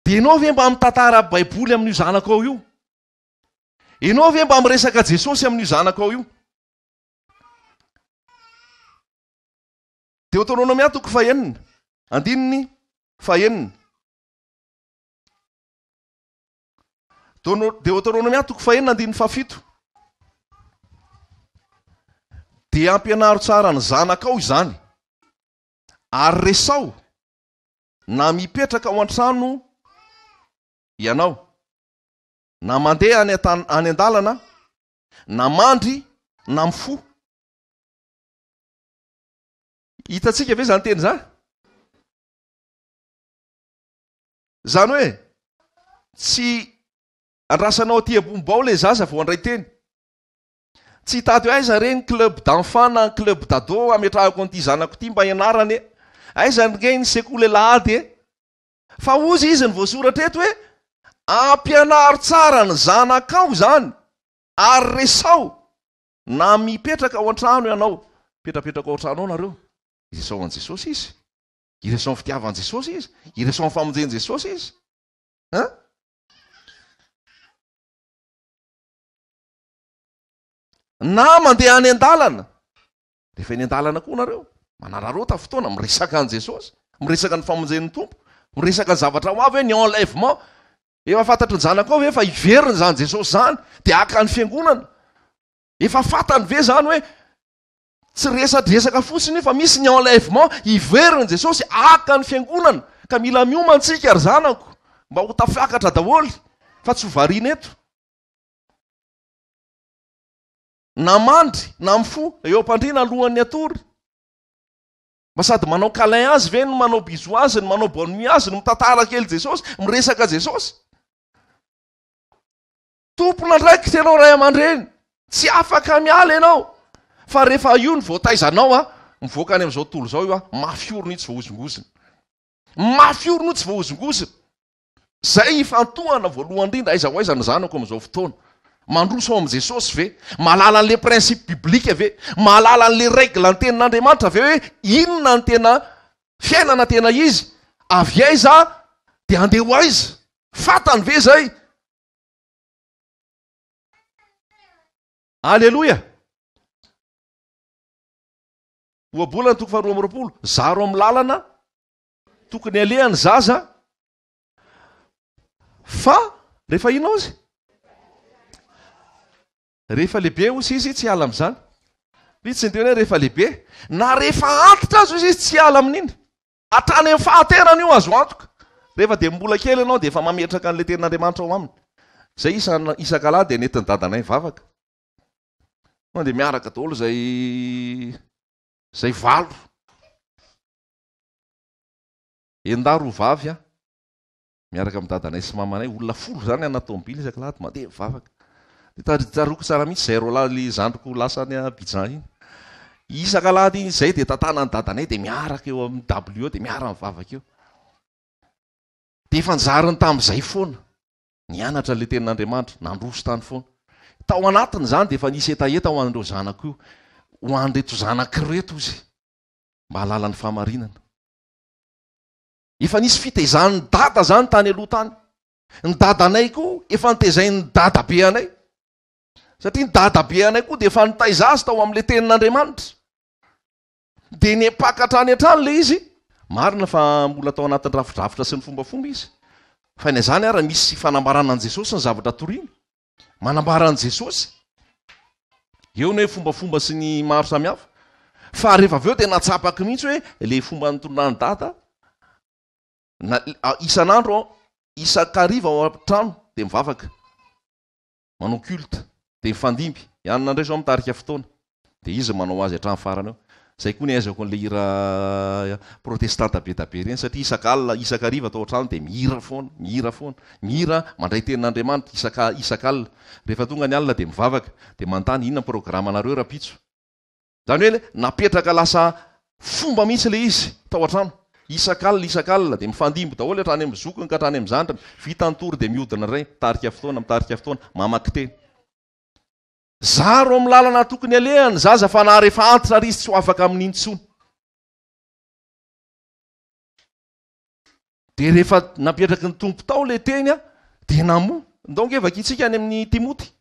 S1: De ianao ve mba mitantara baiboly amin'io zanako ao io? Ianao ve mba miresaka Jesosy amin'io zanako ao io? Deutéronomia toko fahenina, andininy fahenina. Deutéronomia toko fahenina, andininy fafito. De ampianaro tsara ny zanakao izany, ary resao na mipetraka ao an-trano ianao, na mandeha any an-dalana, na mandry na mifo. Hitatsika ve zany teny zany? Zany hoe tsy andrasanao aty abombao le zaza vao andray teny. Tsy hitady hoe aiza reny club d'enfant na club d'ado ametrahako an'ity zanako ity mba ianarany e. Aiza reny sekoly lahady e. Fa ozy izy ny voasoratra eto hoe ampianaro tsara ny zanakao zany ary resao na mipetraka ao an-trano ianao. Petrapetraka ao an-trano ao nareo. Iresao an' Jesosy izy. Iresao ny fitiavan' Jesosy izy. Iresao ny famonjeny Jesosy izy. Na mandeha any an-dalana. Rehefa eny an-dalana koa nareo. Manararota fotoana miresaka an' Jesosy. Miresaka ny famonjen'ny tompo. Miresaka ny zavatra ho avy hoe ny enlèvement. Efa fantatry ny zanakao hoe efa iveriny zany Jesosy zany. Dia aka ny fiangonana. Efa fantany ve zany hoe tsy resaka fotsiny fa misy ny enlèvement. Iveriny Jesosy aka ny fiangonana. Ka mila miomantsika ry zanako. Mba ho tafiakatra daholy. Fa tsy ho variana eto. Na mandry, na mifo, eo am-pandriana alohan'ny atory. Mba sady manao câlin azy ve no manao bisou azy, no manao bonne nuit azy, no mitantara kely Jesosy, miresaka Jesosy. Tompona ndraiky tenao ray aman-dreny, tsy afaka miala ianao. Fa rehefa io ny voataizanao mivoaka any amin'izao tontolo zao io mafy orona io tsy voahozongozona. Mafy orona io tsy voahozongozona. Zay ifantohana voalohany indrindra aiza ho aiza ny zanako amin'izao fotoana. Mandroso ao amin'i Jesosy ve? Mahalala an'le principe biblika ve? Mahalala an'le règle ny tenin'Andriamanitra ve hoe inona ny tena fiainana tena izy? Avy aiza dia andeha ho aiza? Fantany ve zay? Alleloia! Ohabolana toko faharoa amby roapolo. Zaro amin'ny lalana tokony alehany zaza. Fa rehefa inao izy? Rehefa lehibe ozy izy tsy ala amin'izany. Vitsy ny teny hoe rehefa lehibe. Na rehefa antitra azy izy tsy ala amin'iny. Hatrany amin'ny fahaterany io azo antoka. Rehefa dia mbola kely ianao dia efa mametraka an'ilay tenin'Andriamanitra ao aminy. Zay isakalahy dia nentin'ny dadanay vavaka. Dia miaraka daholo zay valo. Endaro vavy miaraka amin'ny dadanay sy mamanay. Olona folo zany ana tômobily isakalahy mandeha vavaka. Taroko tsara mihitsy zay rolaly zandriko lasa any Abidjan iny. Isakalahy zay dia tantana ny dadanay dia miaraka eo amin'ny W dia miara mivavaka eo. Dia efa nizariny tamin'izay foana. Nianatra le tenin'Andriamanitra, nandroso tany foana. Tao anatiny zany dia efa nisy etaeta ho an'ireo zanako io. Ho an'ireto zanak'ireto izy. Mba halala ny fahamarinana. Efa nisy fitaizan'ny dada zany tany aloha tany. Ny dadanay koa efa nitaizan'ny dadabe anay. Satria ny dadabe anay koa dia efa nitaiza azy tao amin'ilay tenin'Andriamanitra. Dia nepakatra any an-trano le izy. Marina fa mbola tao anatin'ny rafidrafitra sy ny fombafomba izy. Fa ny zany ara misy fanambarana an' Jesosy ny zavatra toriana. Manambara an' Jesosy. Eo ny hoe fombafomba sy ny maro samihafa. Fa rehefa avy eo dia natsapaky mihitsy hoe le fomba nitondrany dada. Isan'andro isan-kariva ao an-trano dia mivavaka. Manao culte. Dia mifandimby. Ianona indray zao mitarika fotoana. Dia izy manao azy hatrany farany eo. Zay koa ny aizako an'ilay hira protestanta be dabe ireny satria isan-kariva atao an-trano dia mihira foana. Mihira mandray tenin'Andriamanitra isan-kalina. Rehefa tonga ny alina dia mivavaka. Dia manontany inona programanareo rapitso. Zany hoe napetraka lasa fomba mihitsy le izy tao an-trano. Isan-kalina dia mifandimby daholo hatrany amin'ny zokiny ka hatrany amin'ny zandrany. Vita ny tory dia mihodina iray mitarika fotoana mamaky teny. Zaro amin'ny lalana tokony alehany zaza fa na rehefa antitra ary izy tsy ho afaka amin'iny intsony. Dia rehefa napetraky ny tompo tao le teny dia namoa. Donc efa vakintsika any amin'ny Timoty.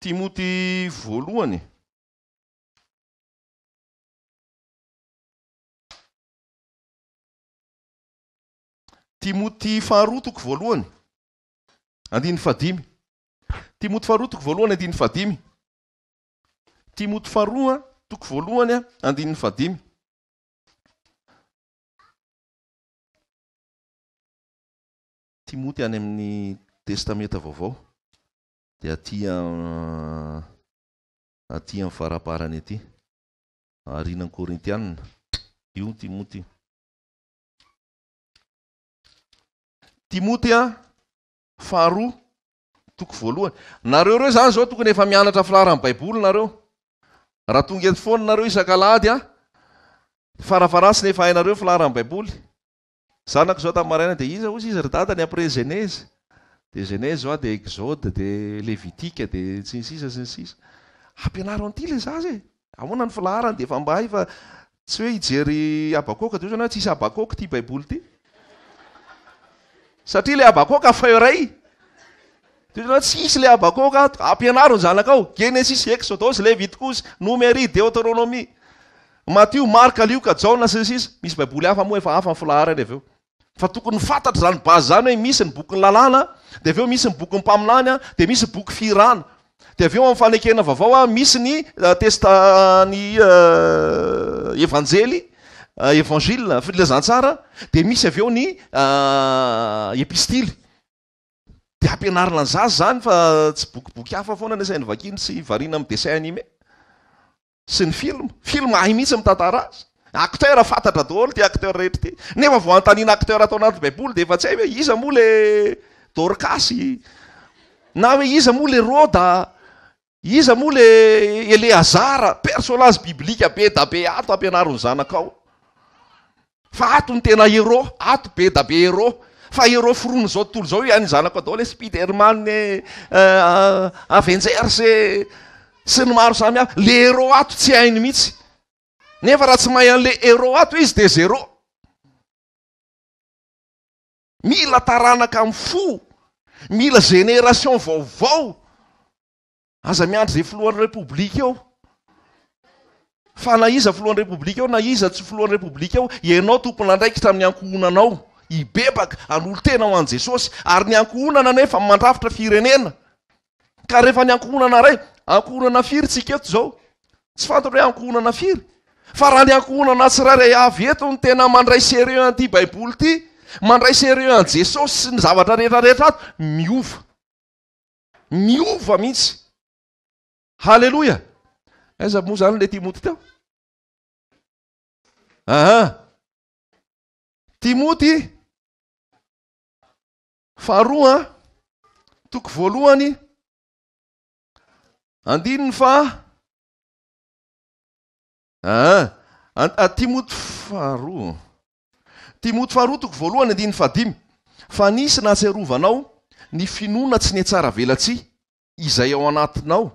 S1: Timoty voalohany. Timoty faharoa toko voalohany. Andiny fadimy. Timoty faharoa toko voalohany andiny fadimy. Timoty faharoa toko voalohany andiny fadimy. Timoty any amin'ny testamenta vaovao. Dia aty amin'ny faraparany aty. Arinan Korintianina. Io Timoty. Timoty faharoa toko voalohany. Nareo reo zany zao tokony efa mianatra filaharana baiboly nareo. Raha tonga eto foana nareo isan-kalady farafarasiny efa hainareo filaharana baiboly. Zanako zao tamin'ny maraina dia iza ozy izy ry-dadany après Genèse. De Genèse zao de Exode de Levitika de sy ny sisa sy ny sisa. Ampianaro an'ity le zaza e. Ahoana ny filaharany de efa mbahay fa tsy hoe hijery Abakoka de ozy tsisy Abakoka ity baiboly ity. Satria le Abakoka feuray. De tsisy le Abakoka ampianaro ny zanakao. Genesis, Exodus, Leviticus, Numeri, Deutéronomie. Matthieu, Marka, Luka, Jona sy ny sisa. Misy baiboly hafa moa efa hafa ny filaharany avy eo. Fa tokony fantatra zany bazy zany hoe misy ny boky ny lalàna, de avy eo misy ny boky ny mpaminany, de misy boky firana. De avy eo amin'ny fanekena vaovao misy ny testany evanjely, évangile, filazantsara, de misy avy eo ny epistily. De ampianarina ny zaza zany fa tsy bokiboky hafa foana ny sain'ny vakiny sy variana amin'ny dessin animé. Sy ny film ahy mihitsy mitantara azy. Acteur fantatra daholo ty acteur rehetra ty. Nefa vao antanina acteur atao anaty baiboly de efa tsy hay hoe iza moa le Dorcasy, na hoe iza moa le Roda, iza moa le Eleazara, personnage biblika be da be ato ampianaro ny zanakao. Fa ato ny tena héros, ato be da be héros. Fa héros forony zao tontolo zao ihany zanako daholo Spiderman, Avengers sy ny maro samy hafa. Le héros ato tsy hainy mihitsy. Nefa raha tsy mahay an'le héros ato izy de zéro. Mila taranaka amin'ny fo. Mila génération vaovao. Aza miandry zay filohan'ny repoblika eo. Fa na iza filohan'ny repoblika eo, na iza tsy filohan'ny repoblika eo, ianao tompona andraikitra amin'ny ankohonanao. Ibebaka an'olo tena ho an'i Jesosy. Ary ny ankohonana nefa mandrafitra firenena. Ka rehefa ny ankohonana ray, ankohonana firy tsika eto zao. Tsy fantatra hoe ankohonana firy. Fa raha ny ankohonana tsirairay avy eto ny tena mandray sérieux an'ity baiboly ity, mandray sérieux an' Jesosy sy ny zavatra rehetrarehetra ato, miova. Miova mihitsy. Halleloja. Aiza moa zany le Timoty teo? Timoty faharoa toko voalohany andininy fa Timoty faharoa. Timoty faharoa toko voalohany andininy fa 5. Fa nisy nahatserovanao ny finoana tsy nihatsara velatsy izay ao anatinao,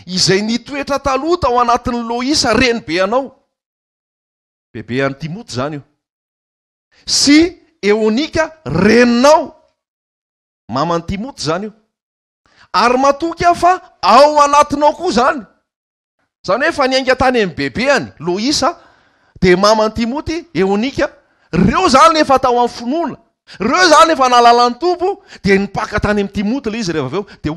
S1: izay nitoetra talota ao anatin'ny Loisa renibe anao. Bebe an'i Timoty zany io. Sy Eonika reninao. Maman'i Timoty zany io. Ary matoky fa ao anatinao koa zany. Zany hoe fa niainga tany amin'ny bebeany Loisa de maman'i Timoty, Eonika, reo zany efa tao amin'ny finoana. Reo zany efa nalalan'ny tompo de nipaka tany amin'ny Timoty le izy rehefa avy eo de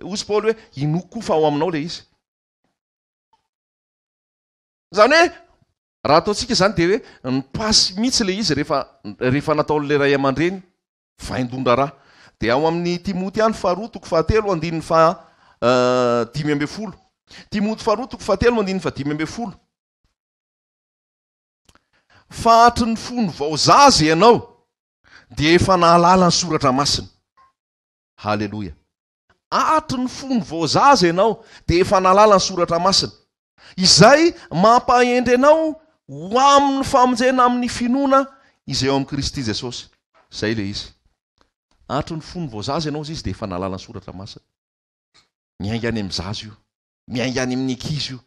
S1: ozy Paul hoe inoko koa fa ao aminao le izy. Zany hoe raha ataontsika zany de hoe nipasy mihitsy le izy rehefa nataon'le ray aman-dreny vaindondra raha. De ao amin'ny Timoty any faharoa toko fahatelo andininy fa 5. Timoty faharoa toko fahatelo andininy fa 5. Fa hatry ny fony vaozazy ianao de efa nahalala ny soratra masina. Halleloja. Hatry ny fony vaozazy ianao de efa nahalala ny soratra masina. Izay mampahendry anao ho amin'ny famonjena amin'ny finoana izay ao amin'ny Kristy Jesosy. Zay le izy. Hatry ny fony vaozazy ianao izy de efa nahalala ny soratra masina. Miainga any amin'ny zazy io. Miainga any amin'ny ankizy io.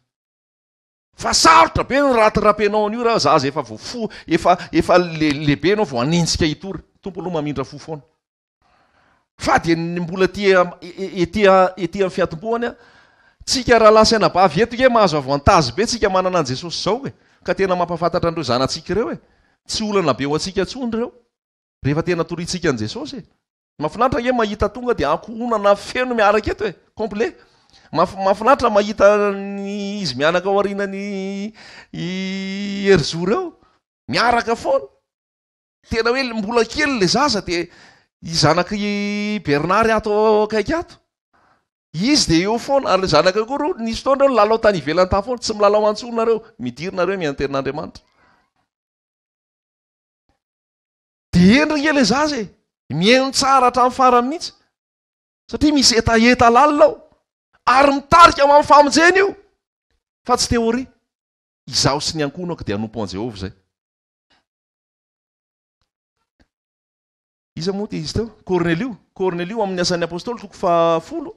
S1: Fa sarotra be ny ratirapenao an'io raha zaza efa voafo, efa lehibe anao vao anenjika hitory. Tompo aloha mamindra fo foana. Fa de mbola ety amin'ny fiatombohany tsika raha lasaina bavy eto ke mahazo avantazy be tsika manana an' Jesosy zao e. Ka tena mampafantatra andreo zanatsika ireo e. Tsy olana be ho atsika tsony reo. Rehefa tena toritsika an' Jesosy e. Mahafinaritra ke mahita tonga de ankohonana feno miaraka eto e. Complet. Mahafinaritra mahita izy mianaka ao aorinany herzoro eo. Miaraka foana. Tena hoe mbola kely le zaza de izanaky Bernard ato akaiky ato. izy de eo foana ary zanaka koa nisy foana reo lalao tany ivelany ta foana tsy milalao antsonareo midirina reo mihaino tenin'Andriamanitra de endrika le zaza mihaino tsara hatramin'ny farany mihitsy satria misy etaeta lalina ao ary mitarika amin'ny famonjena io fa tsy teoria izaho sy ny ankonako dia hanompo an Jehovah zay. Iza moa ty izy teo? Cornelio amin'ny asan'ny apôstôly 10.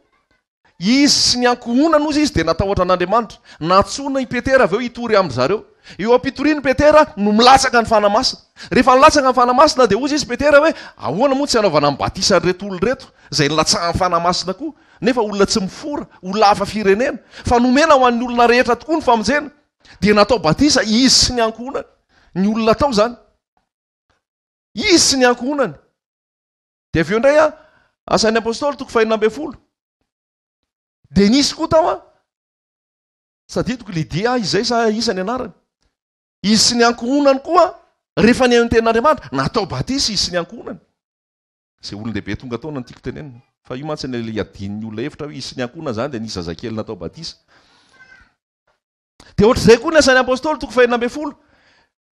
S1: Izy sy ny ankohonana ozy izy dia natahotra an'Andriamanitra. Natsona i Petera avy eo hitory amin'ny zareo. Eo ampitoriany Petera no milatsaka ny fanamasina. Rehefa nilatsaka ny fanamasina dia ozy izy Petera hoe ahoana moa tsy hanaovana mibatisa reto olona reto izay nilatsaha ny fanamasina koa. Nefa olona tsy mifora, olona hafa firenena. Fa nomena ho an'ny olona rehetra tokoa ny famonjena. Dia natao batisa izy sy ny ankohonany. Ny olona tao zany. Izy sy ny ankohonany. Dia avy eo indray asan'ny apôstôly 2:40. Dia nisy koa tao saditoko Lydia izay sa isany anarany. Izy sy ny ankohonany koa rehefa ny tenin'Andriamanitra natao batisa izy sy ny ankohonany. Izay olon-dehibe tonga taona tiako tenenina. Fa io mantsy ny iadin'ny olona efitra izy sy ny ankohonany zany dia nisy zazakely natao batisa. Dia ohatr'izay koa ny asan'ny apôstôly 2:40.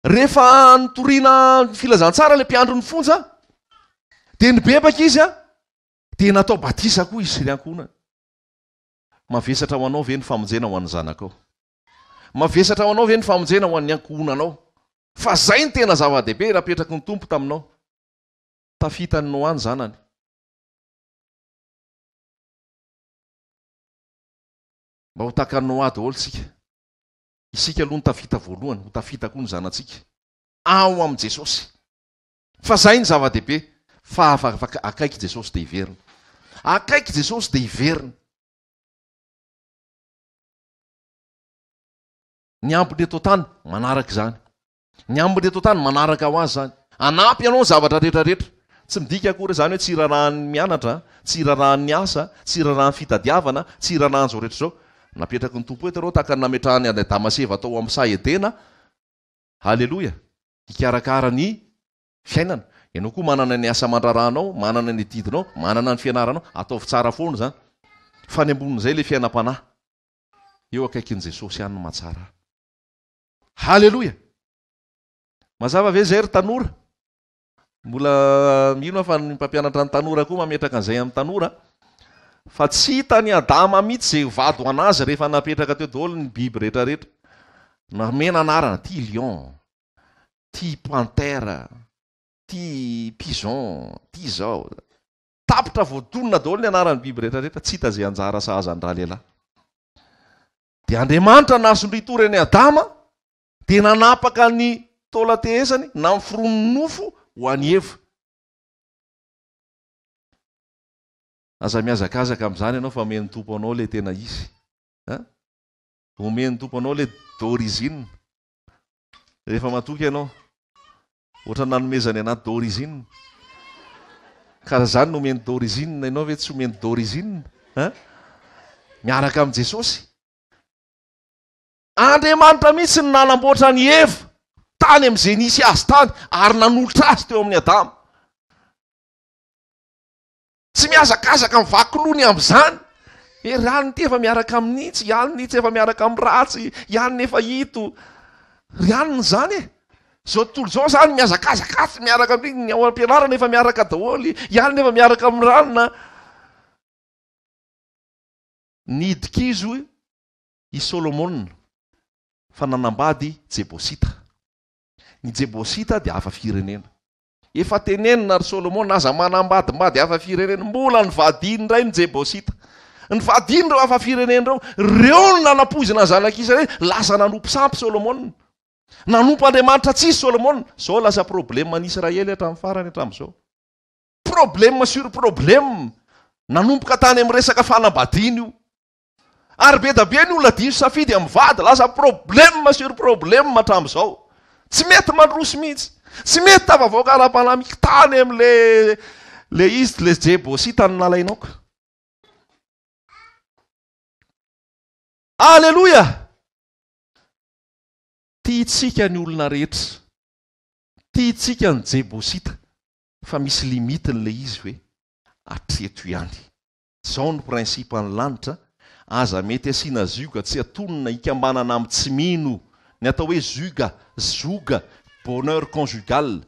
S1: Rehefa nitoriana filazantsara le mpiandro ny fonja dia nibebaka izy dia natao batisa koa izy sy ny ankohonany. Mavesatra ho anao ve ny famonjena ho an'ny zanakao? Mavesatra ho anao ve ny famonjena ho an'ny ankohonanao? Fa zay ny tena zava-dehibe napetraky ny tompo taminao. Tafitany Noa ny zanany. Mba ho tahaka Noa daholo sika. Isika aloha ny tafita voalohany, ho tafita koa ny zanantsika. Ao amin'ny Jesosy. Fa zay ny zava-dehibe. Fa akaiky Jesosy dia hiverina. Akaiky Jesosy dia hiverina. Ny ambony eto tany manaraka izany. Ny ambony eto tany manaraka ho azy zany. Anampy ianao ny zavatra rehetrarehetra. Tsy midika akory zany hoe tsy irarahan'ny mianatra, tsy irarahan'ny asa, tsy irarahan'ny fitadiavana, tsy irarahan'izao rehetra izao. Napetraky ny tompo eto reo tahaka ny nametrahany any Damaseva atao amin'ny Sahedena. Halleloja. Hikarakara ny fiainana. Ianao koa manana ny asa mandraranao, manana ny didinao, manana ny fianaranao, ataovy tsara foana zany. Fa ny ambonin'izay le fiainam-panahy. Eo akaikin'i Jesosy ihany no mahatsara. Halleloja. Mazava ve zay ry tanora? Mbola mino fa ny mpampianatra ny tanora koa mametraka an'izay amin'ny tanora. Fa tsy hita ny Adama mihitsy izay vado anazy rehefa napetraka teo daholo ny biby rehetrarehetra. Namena anarana, ty lion, ty panthère, ty pigeon, ty zao. Tapitra voadonina daholo ny anaran'ny biby rehetrarehetra, tsy hita zay anjara sahaza ny rahalehilahy. Dia Andriamanitra nasondritory ny Adama, dia nanapaka ny taola-tehesany na ny firon'ny nofo ho an'ny Eva. Aza miazakazaka amin'izany ianao fa omeny tompo anao le tena izy. Omeny tompo anao le d'origine. Rehefa matoky ianao, ohatra nanomezany anaty d'origine. Ka zany no omeny d'origine, ianao ve tsy omeny d'origine? Miaraka amin'i Jesosy. Andriamanitra mihitsy ny nanamboatra ny Eva tany amin'izay nisy azy tany ary nanolotra azy teo amin'ny Adama. Tsy miazakazaka mivakilony amin'izany. Ihany ty efa miaraka amin'nitsy, ihany nitsy efa miaraka amin'ny ratsy, ihany nefa hito. Ihany zany e. Zao tontolo zao zany miazakazaka tsy miaraka amin'ny ao am-pianarana efa miaraka daholy, ihany nefa miaraka amin'ny ranona. Nidikizo i Solomon fa nanambady Jebosita. Ny Jebosita dia hafa firenena. Efa tenenina ry Solomon aza manambadimbady hafa firenena, mbola nyvadiny indray ny Jebosita. Ny vadiny reo hafa firenena reo no nanapoizina zanak'isa reny, lasa nanompo sampy Solomon. Nanompo Andriamanitra tsisy Solomon. Zao lasa problème ny Israely hatramin'ny farany hatramin'izao. Problème sur problème. Nanompoka tany amin'ny resaka fanambadiana io. Ary be da be ny olona diso safidy amin'ny vady, lasa problème sur problème hatramin'izao. Tsy mety mandroso mihitsy. Tsy mety tavavoaka ara-panamika tany amin'le izy le Jebosita ny nalainao. Alleluia. Tiantsika ny olona rehetra. Tiantsika ny Jebosita. Fa misy limitiny le izy hoe hatreto ihany. zao ny prinsipa ny lanitra aza mety asiana zioga tsy atonona ikambanana amin'ny tsy mino ny atao hoe zoga bonheur conjugal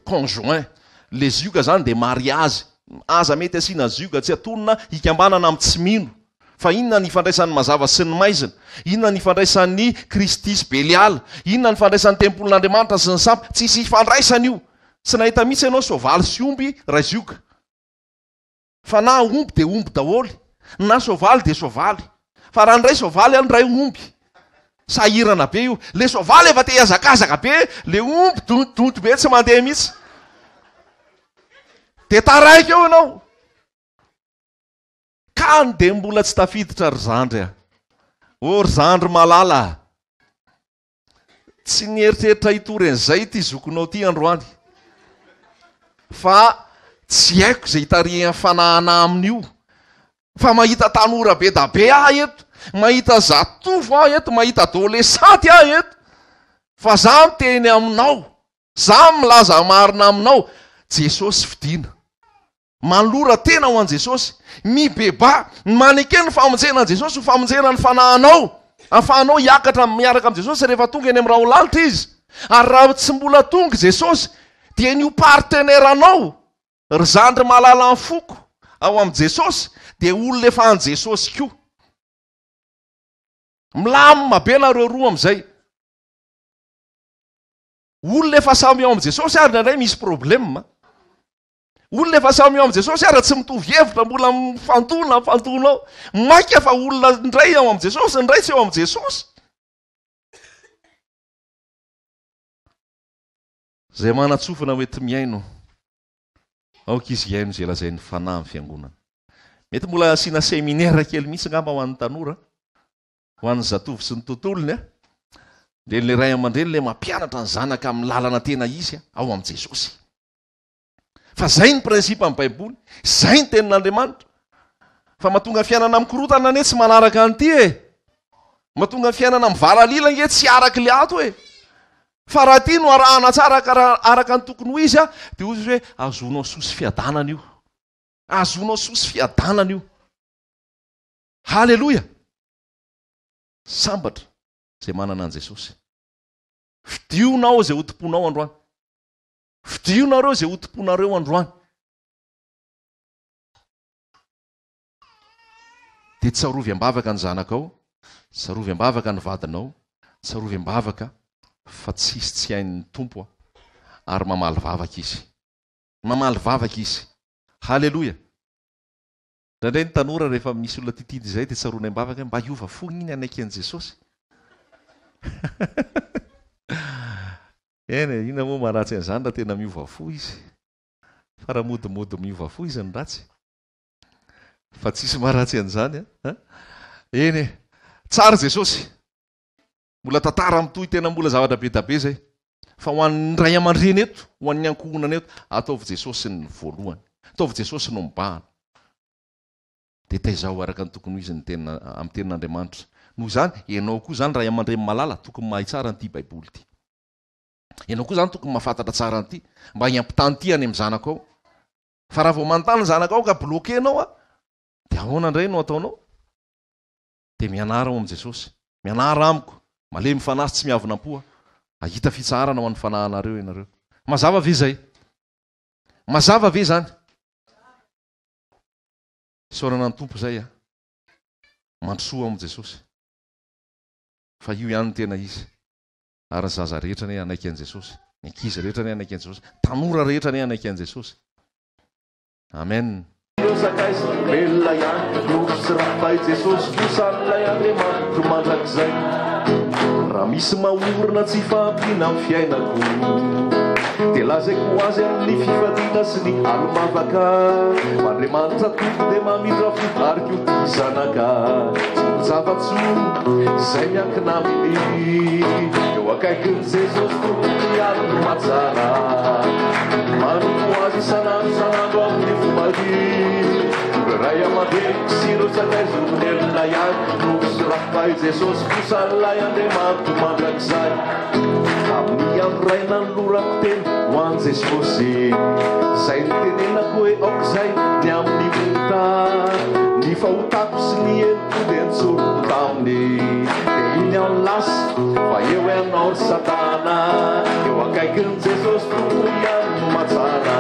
S1: conjoint le zioga zany de mariage aza mety asiana zioga tsy atonona ikambanana amin'ny tsy mino fa inona ny ifandraisan'ny mazava sy ny maizina, inona ny ifandraisan'ny kristisy belial, inona ny ifandraisan'ny tempolin'andriamanitra sy ny sampy, tsisy ifandraisana io. Tsy nahita mihitsy ianao soavaly sy omby ray zioga, fa na omby de omby daholy, na soavaly de soavaly, fa raha ndray soavaly any ray omby sahirana be io. Le soavaly efa te hiazakazaka be, le omby donto be tsy mandeha mihitsy, de taraiky eo ianao. Kany de mbola tsy tafiditra ry zandry a. O ry zandry malala, tsy nieritreritra hitory an'izay ty zokonao ty androany, fa tsy haiko zay hitariana fanahana amin'io, fa mahita tanora be da be ah eto, mahita zatovo ah eto, mahita adolescente ah eto, fa za miteny aminao, za milaza marina aminao, Jesosy fidina, manlora tena ho an Jesosy, mibeba maneke ny famonjena an Jesosy ho famonjena ny fanahanao, afahanao hiakatra miaraka amin'ny Jesosy rehefa tonga eny amin'ny raha olalitra izy. Ary raha tsy mbola tonga Jesosy dia ny parteneranao ry zandry malala ny foko ao amin'ny Jesosy dia olona efa an Jesosy koa. Milamina be nareo roa amin'izay. Olona efa samy ao amin'ny Jesosy ary nandray misy problema. Olona efa samy ao amin'ny Jesosy ary tsy mitovy hevitra, mbola mifantona ao. Maika fa olona ndray ao amin'ny Jesosy, ndray tsy ao amin'ny Jesosy. Zay manatsofina mety miaino, aoka izy hiaino zay lazain'ny fanahy amin'ny fiangonana. Mety mbola asiana seminaire kely mihitsy ngamba ho an'ny tanora, ho an'ny zatovo sy ny tontolony, de le ray aman-dreny le mampianatra ny zanaka amin'ny lalana tena izy ao amin'ny Jesosy. Fa zay ny prinsipa amin'ny Baiboly, zay ny tenin'Andriamanitra. Fa mahatonga fiainana amin'ny korotana ane tsy manaraka an'ity e. Mahatonga fiainana amin'ny varalila nge tsy araka le ato e. Fa raha ty no arahana tsara araka ny tokony ho izy dia ozy hoe azonao sosy fiadanana io. Azonao sosy fiadanana io. Halleloja. Sambatra zay manana an Jesosy. Fidionao zay hotomponao androany. Fidionareo zay hotomponareo androany. Dia tsarovy ambavaka ny zanakao, tsarovy ambavaka ny vadinao, tsarovy ambavaka fa tsisy tsy hain'ny tompo ary mamaly vavaka izy. Mamaly vavaka izy. Halleloja. Nandray ny tanora rehefa misy olona titidy izay dia tsarony ambavaka mba hiova fo iny anaiky an Jesosy. Eny, ina moa maharatsy an'izany raha tena miova fo izy. Fa raha modimody miova fo izy ny ratsy. Fa tsisy maharatsy an'izany. Eny, tsara Jesosy. Mbola tantara mitohy tena mbola zavatra be da be zay. Fa ho an'ny ray aman-dreny eto, ho an'ny ankohonana eto, ataovy Jesosy ny voalohany. Ataovy Jesosy no mibahana. Dia taizao araka ny tokony ho izy amin'ny tenin'Andriamanitra. Noho izany, ianao koa zany ray aman-dreny malala, tokony mahay tsara an'ity Baiboly ity. Ianao koa zany tokony mahafantatra tsara an'ity, mba hiampitany ty any amin'ny zanakao. Fa raha vao manontany ny zanakao ka bloquenao dia ahoana indray no ataonao? Dia mianara ao amin'ny Jesosy. Mianara amiko. Malemy mifanasy tsy miavonam-po. Ahita fitsarana ho an'ny fanahinareo ianareo. Mazava ve zay? Mazava ve zany? Isaorana ny tompo zay mandrosoa amin'ny Jesosy. Fa io ihany tena izy. Ary ny zaza rehetra ne anaiky an Jesosy. Ny ankizy rehetra ne anaiky an Jesosy. Tanora rehetra ne anaiky an Jesosy. Amen. Velona ihany no sy raha Jesosy fosan'ilay Andriamanitra mandrakizay. Raha misy mahorona tsy fahampiana amin'ny fiainako dia lazaiko azy amin'ny fifaliana sy ny alomavaka. Andriamanitra tompo dia mamindra fo ary koa ty zanaka. Tsy zava-tsoa izay miankina aminy eo akaikin'i Jesosy tompony alina matsara. Manompo azy isanandro amin'ny fomary. Ray aman-dreny sy ireo tsakaizony elona ihany no sy raha Jesosy fosan'ilay Andriamanitra mandrakizay. Amin'ny andray nanolorako teny ho an Jesosy zay nitenenako hoe aok'izay ny amin'ny vota ny fahotako sy ny eloko dia nitsoroko taminy dia iny aho lasy fa eo ianao ry Satana eo akaikin'i Jesosy tokoy ihany no matsara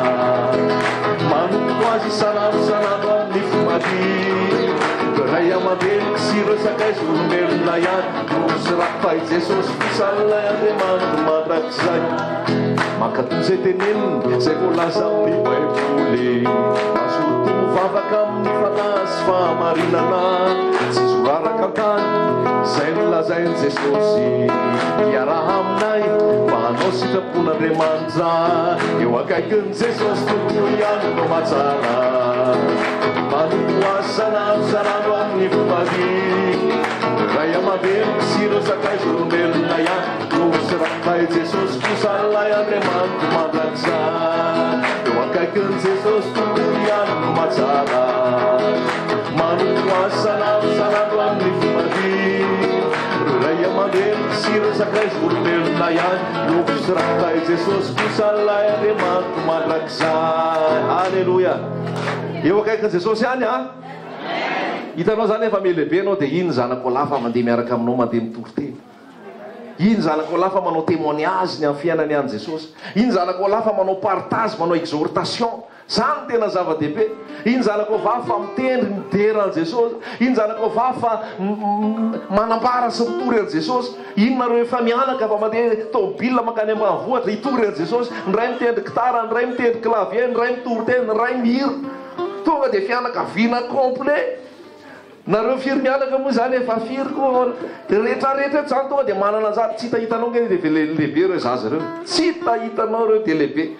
S1: manompo azy isanandro amin'ny fomady ray aman-drenoky sy ireo sakaizy olombelona ihany no sy rakifay Jesosy fisan'ilay Andriamanitra mandrakizay mankatoy zay teneniny zay voalaza amin'ny Baiboly mazoto mivavaka amin'ny fanahy sy fahamarinana tsy zoraraka an-tany izay nolazainy Jesosy iaraha aminay mba hanao sitrapon'Andriamanitra eo akaikin'i Jesosy tokoy ihany no matsara manompo azy sanandro amin'ny fomady ray aman-drenoky sy ireo sakaizy olombelona ihany no sy rakifay Jesosy fisan'ilay Andriamanitra mandrakizay eo akaikin'i Jesosy tokoy ihany no matsara manompo azy sanandro amin'ny fomady ray aman-drenoky sy ireo sakaizy olombelona ihany no sy rakifay Jesosy fisan'ilay Andriamanitra mandrakizay. Halleloja. Eo akaikin'i Jesosy ihany a hitanao zany efa melehibe anao dia iny zanako lafa mandeha miaraka aminao mandeha mitory teny iny zanako lafa manao témoignage ny amin'ny fiainany an Jesosy iny zanako lafa manao partage manao exhortation zany tena zava-dehibe iny zanako vafa mitendry midera an Jesosy iny zanako vafa manambara sy mitory an Jesosy iny nareo efa mianaka fa mandeha tômôbila makany ambanivohitra hitory an Jesosy nyray mitendry gitara nyray mitendry clavier nyray mitory teny nyray mihira tonga dia fianakaviana complet nareo firy mianaka moa zany efa firy koa rehetrarehetra zany tonga dia manana zany tsy hitahitanao nge dia lehibe ireo zaza reo tsy hitahitanao reo dia lehibe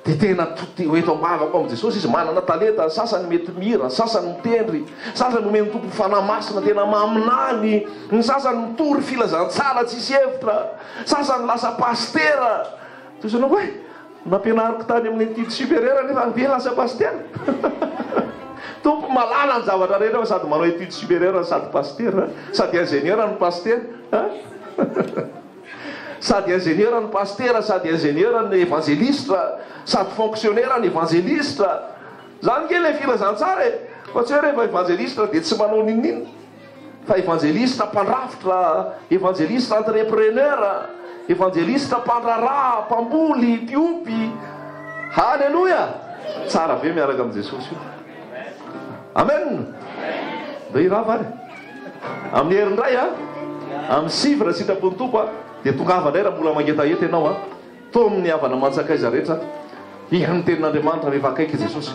S1: dia tena ho eto ambavako amin'i Jesosy izy manana talenta sasany mety mihira sasany mitendry sasany omeny tompo fanahy masina tena maminany ny sasany mitory filazantsara tsisy hevitra sasany lasa pastera tosanao hoe nampianariko tany amin'ny étude supérieure nefa ve lasa pastera tompo malala ny zavatra rehetra sady manao étude supérieure sady pasteur sady ingénieur ny pasteur sady ingénieur ny pasteur sady ingénieur ny évangéliste sady fonctionnaire ny évangéliste zany ke le filazantsara fa tsy hoe rehefa évangéliste dia tsy manao ninina fa évangéliste mpandrafitra évangéliste entrepreneur évangéliste mpandraraha mpamboly mpiompy. Halleluja. Tsara be miaraka amin'i Jesosy io. Amen. Dia iraha vary amin'ny herindray amin'ny sivra sitrapony tompo dia tongava indray raha mbola mangetaheta ianao to amin'ny havana mantsakaiza rehetra ihany tenin'Andriamanitra rehefa akaiky Jesosy.